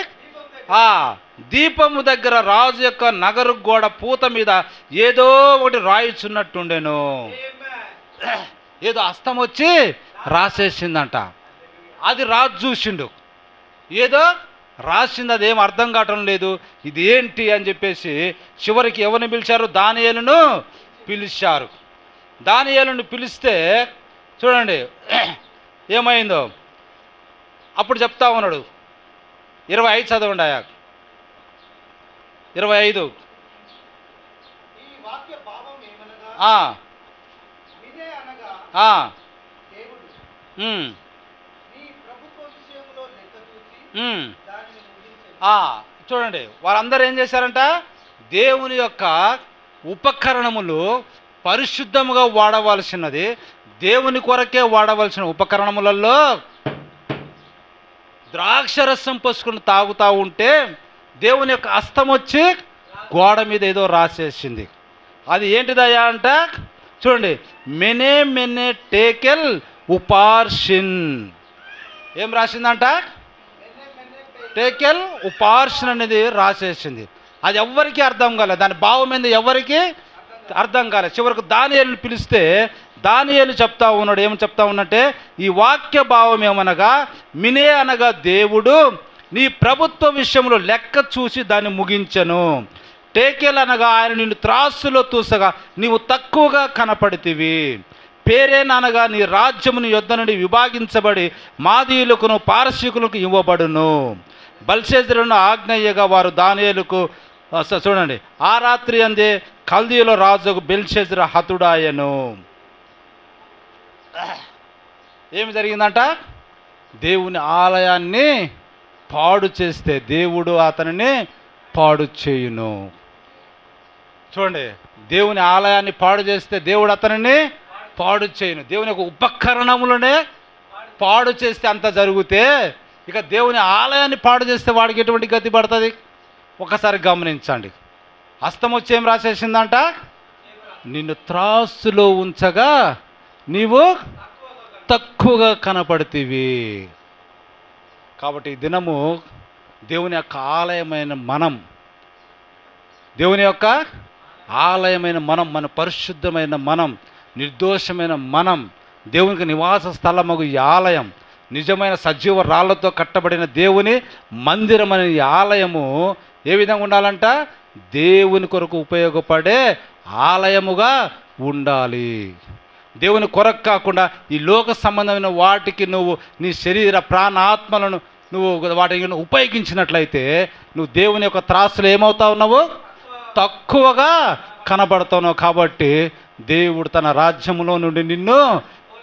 దీపము దగ్గర రాజు యొక్క నగరు గోడ పూత మీద ఏదో ఒకటి రాయిచున్నట్టుండెను. ఏదో హస్తం వచ్చి రాసేసిందంట. అది రాజు చూసిండు, ఏదో రాసింది, అదేం అర్థం కావటం లేదు, ఇది ఏంటి అని చెప్పేసి చివరికి ఎవరిని పిలిచారు? దానియేలును పిలిచారు. దానియేలును పిలిస్తే చూడండి ఏమైందో అప్పుడు చెప్తా ఉన్నాడు. 25 చదవండి. 25 ఈ వాక్య భావం ఏమనగా వినే అనగా దేవుడు నీ ప్రభుత్వ విషయంలో లెక్క చూసి దానిని ముగించెను. చూడండి, వారందరూ ఏం చేశారంట? దేవుని యొక్క ఉపకరణములు పరిశుద్ధముగా వాడవలసినది, దేవుని కొరకే వాడవలసిన ఉపకరణములలో ద్రాక్షరసం పోసుకుని తాగుతూ ఉంటే దేవుని యొక్క హస్తం వచ్చి గోడ మీద ఏదో రాసేసింది. అది ఏంటిదయ్యా అంట? చూడండి, మెనే మెనే టేకెల్ ఉపార్షిన్. ఏం రాసిందంట? టేకెల్ ఉపార్షిన్ అనేది రాసేసింది. అది ఎవ్వరికీ అర్థం కాలేదు, దాని భావం ఏంది ఎవరికి అర్థం కాలేదు. చివరికి దానియేలుని పిలిస్తే దానియేలు చెప్తా ఉన్నాడు, ఏమని చెప్తా ఉన్నట్టే, ఈ వాక్య భావం ఏమనగా మినే అనగా దేవుడు నీ ప్రభుత్వ విషయంలో లెక్క చూసి దాన్ని ముగించెను. టేకెల్ అనగా ఆయన నిన్ను త్రాసులో తూసగా నీవు తక్కువగా కనపడితివి. పేరేననగా నీ రాజ్యము నీ యొద్ద నుండి విభాగించబడి మాదీయులకును పారసీకులకు ఇవ్వబడును. బెల్షస్సరును ఆజ్ఞయ్యగా వారు దానియేలుకు, చూడండి, ఆ రాత్రి అందే కల్దీయుల రాజుకు బెల్షస్సరు హతుడాయను. ఏమి జరిగిందంట? దేవుని ఆలయాన్ని పాడు చేస్తే దేవుడు అతనిని పాడు చేయును. చూడండి, దేవుని ఆలయాన్ని పాడు చేస్తే దేవుడు అతనిని పాడు చేయును. దేవుని యొక్క ఉపకరణములనే పాడు చేస్తే అంత జరిగితే ఇక దేవుని ఆలయాన్ని పాడు చేస్తే వాడికి ఎటువంటి గతి పడుతుంది? ఒకసారి గమనించండి. హస్తం వచ్చి ఏం రాసేసిందంట? నిన్ను త్రాసులో ఉంచగా నీవు తక్కువగా కనపడుతీవి. కాబట్టి ఈ దినము దేవుని యొక్క ఆలయమైన మనం, దేవుని యొక్క ఆలయమైన మనం, మన పరిశుద్ధమైన మనం, నిర్దోషమైన మనం, దేవునికి నివాస స్థలమగు ఈ ఆలయం నిజమైన సజీవ రాళ్లతో కట్టబడిన దేవుని మందిరం అనే ఈ ఆలయము ఏ విధంగా ఉండాలంట? దేవుని కొరకు ఉపయోగపడే ఆలయముగా ఉండాలి. దేవుని కొరకు కాకుండా ఈ లోక సంబంధమైన వాటికి నువ్వు నీ శరీర ప్రాణ ఆత్మలను నువ్వు వాటిని ఉపయోగించినట్లయితే నువ్వు దేవుని యొక్క త్రాసులు ఏమవుతా ఉన్నావు? తక్కువగా కనబడుతున్నావు. కాబట్టి దేవుడు తన రాజ్యములో నుండి నిన్ను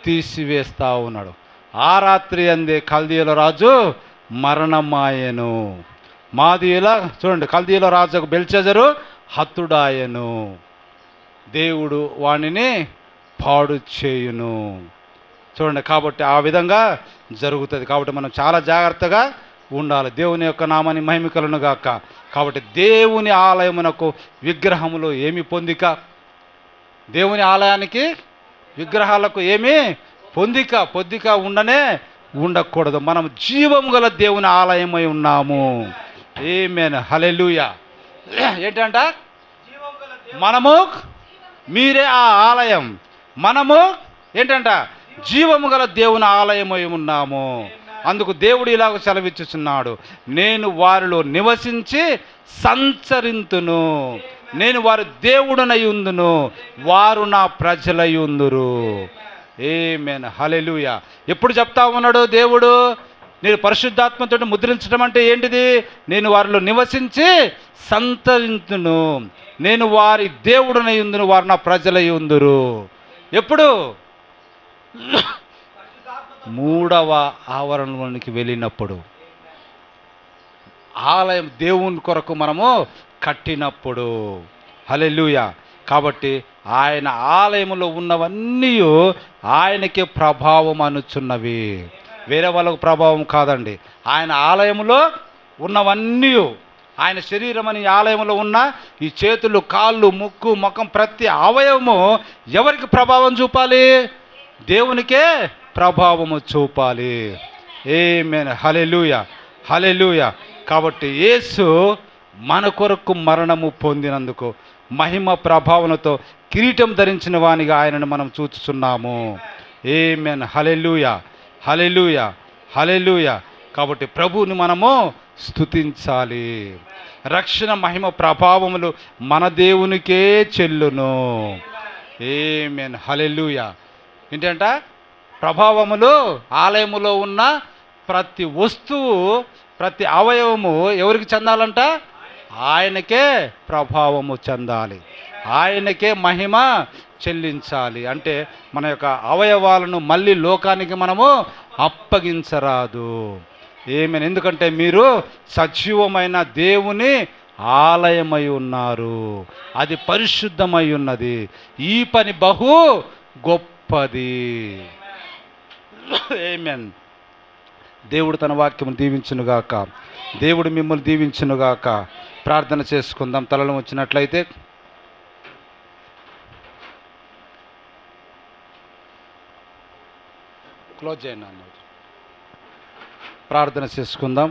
తీసివేస్తా ఉన్నాడు. ఆ రాత్రి అందే కల్దీయుల రాజు మరణమాయెను. మాదీయుల చూడండి, కల్దీయుల రాజు బెల్షెజరు హతుడాయెను. దేవుడు వానిని పాడు చేయును. చూడండి, కాబట్టి ఆ విధంగా జరుగుతుంది. కాబట్టి మనం చాలా జాగ్రత్తగా ఉండాలి. దేవుని యొక్క నామాన్ని మహిమ కలుగును గాక. కాబట్టి దేవుని ఆలయమునకు విగ్రహములు ఏమి పొందిక? దేవుని ఆలయానికి విగ్రహాలకు ఏమి పొందిక ఉండకూడదు. మనం జీవం గల దేవుని ఆలయమై ఉన్నాము. ఆమేన్, హల్లెలూయా. ఏంటంట? మనము, మీరే ఆ ఆలయం. మనము ఏంటంట? జీవము గల దేవుని ఆలయమై ఉన్నాము. అందుకు దేవుడు ఇలాగ సెలవిచ్చుచున్నాడు, నేను వారిలో నివసించి సంచరింతును, నేను వారి దేవుడనై ఉందును, వారు నా ప్రజలై ఉందురు. ఆమేన్, హల్లెలూయా. ఎప్పుడు చెప్తా ఉన్నాడు దేవుడు? నేను పరిశుద్ధాత్మతో ముద్రించడం అంటే ఏంటిది? నేను వారిలో నివసించి సంచరింతును, నేను వారి దేవుడనై ఉందును, వారు నా ప్రజలై ఉందురు. ఎప్పుడు? మూడవ ఆవరణలోనికి వెళ్ళినప్పుడు, ఆలయం దేవుని కొరకు మనము కట్టినప్పుడు. హల్లెలూయా. కాబట్టి ఆయన ఆలయంలో ఉన్నవన్నీ ఆయనకే ప్రభావం అనుచున్నవి, వేరే వాళ్ళకు ప్రభావం కాదండి. ఆయన ఆలయంలో ఉన్నవన్నీ, ఆయన శరీరం అని ఆలయంలో ఉన్న ఈ చేతులు, కాళ్ళు, ముక్కు, ముఖం, ప్రతి అవయవము ఎవరికి ప్రభావం చూపాలి? దేవునికే ప్రభావము చూపాలి. ఆమేన్, హల్లెలూయా, హల్లెలూయా. కాబట్టి యేసు మన కొరకు మరణము పొందినందుకు మహిమ ప్రభావంతో కిరీటం ధరించిన వానిగా ఆయనను మనం చూస్తున్నాము. ఆమేన్, హల్లెలూయా, హల్లెలూయా, హల్లెలూయా. కాబట్టి ప్రభువుని మనము స్తుతించాలి. రక్షణ మహిమ ప్రభావములు మన దేవునికే చెల్లును. ఆమేన్, హల్లెలూయా. ఏంటంట? ప్రభావములు ఆలయములో ఉన్న ప్రతి వస్తువు, ప్రతి అవయవము ఎవరికి చెందాలంట? ఆయనకే ప్రభావము చెందాలి, ఆయనకే మహిమ చెల్లించాలి. అంటే మన యొక్క అవయవాలను మళ్ళీ లోకానికి మనము అప్పగించరాదు. ఆమేన్. ఎందుకంటే మీరు సజీవమైన దేవుని ఆలయమై ఉన్నారు, అది పరిశుద్ధమై ఉన్నది. ఈ పని బహు గొప్పది. ఆమేన్. దేవుడు తన వాక్యమును దీవించునుగాక. దేవుడు మిమ్మల్ని దీవించునుగాక. ప్రార్థన చేసుకుందాం. తలలు వచ్చినట్లయితే క్లోజ్ చేయండి అన్నది. ప్రార్థన చేసుకుందాం.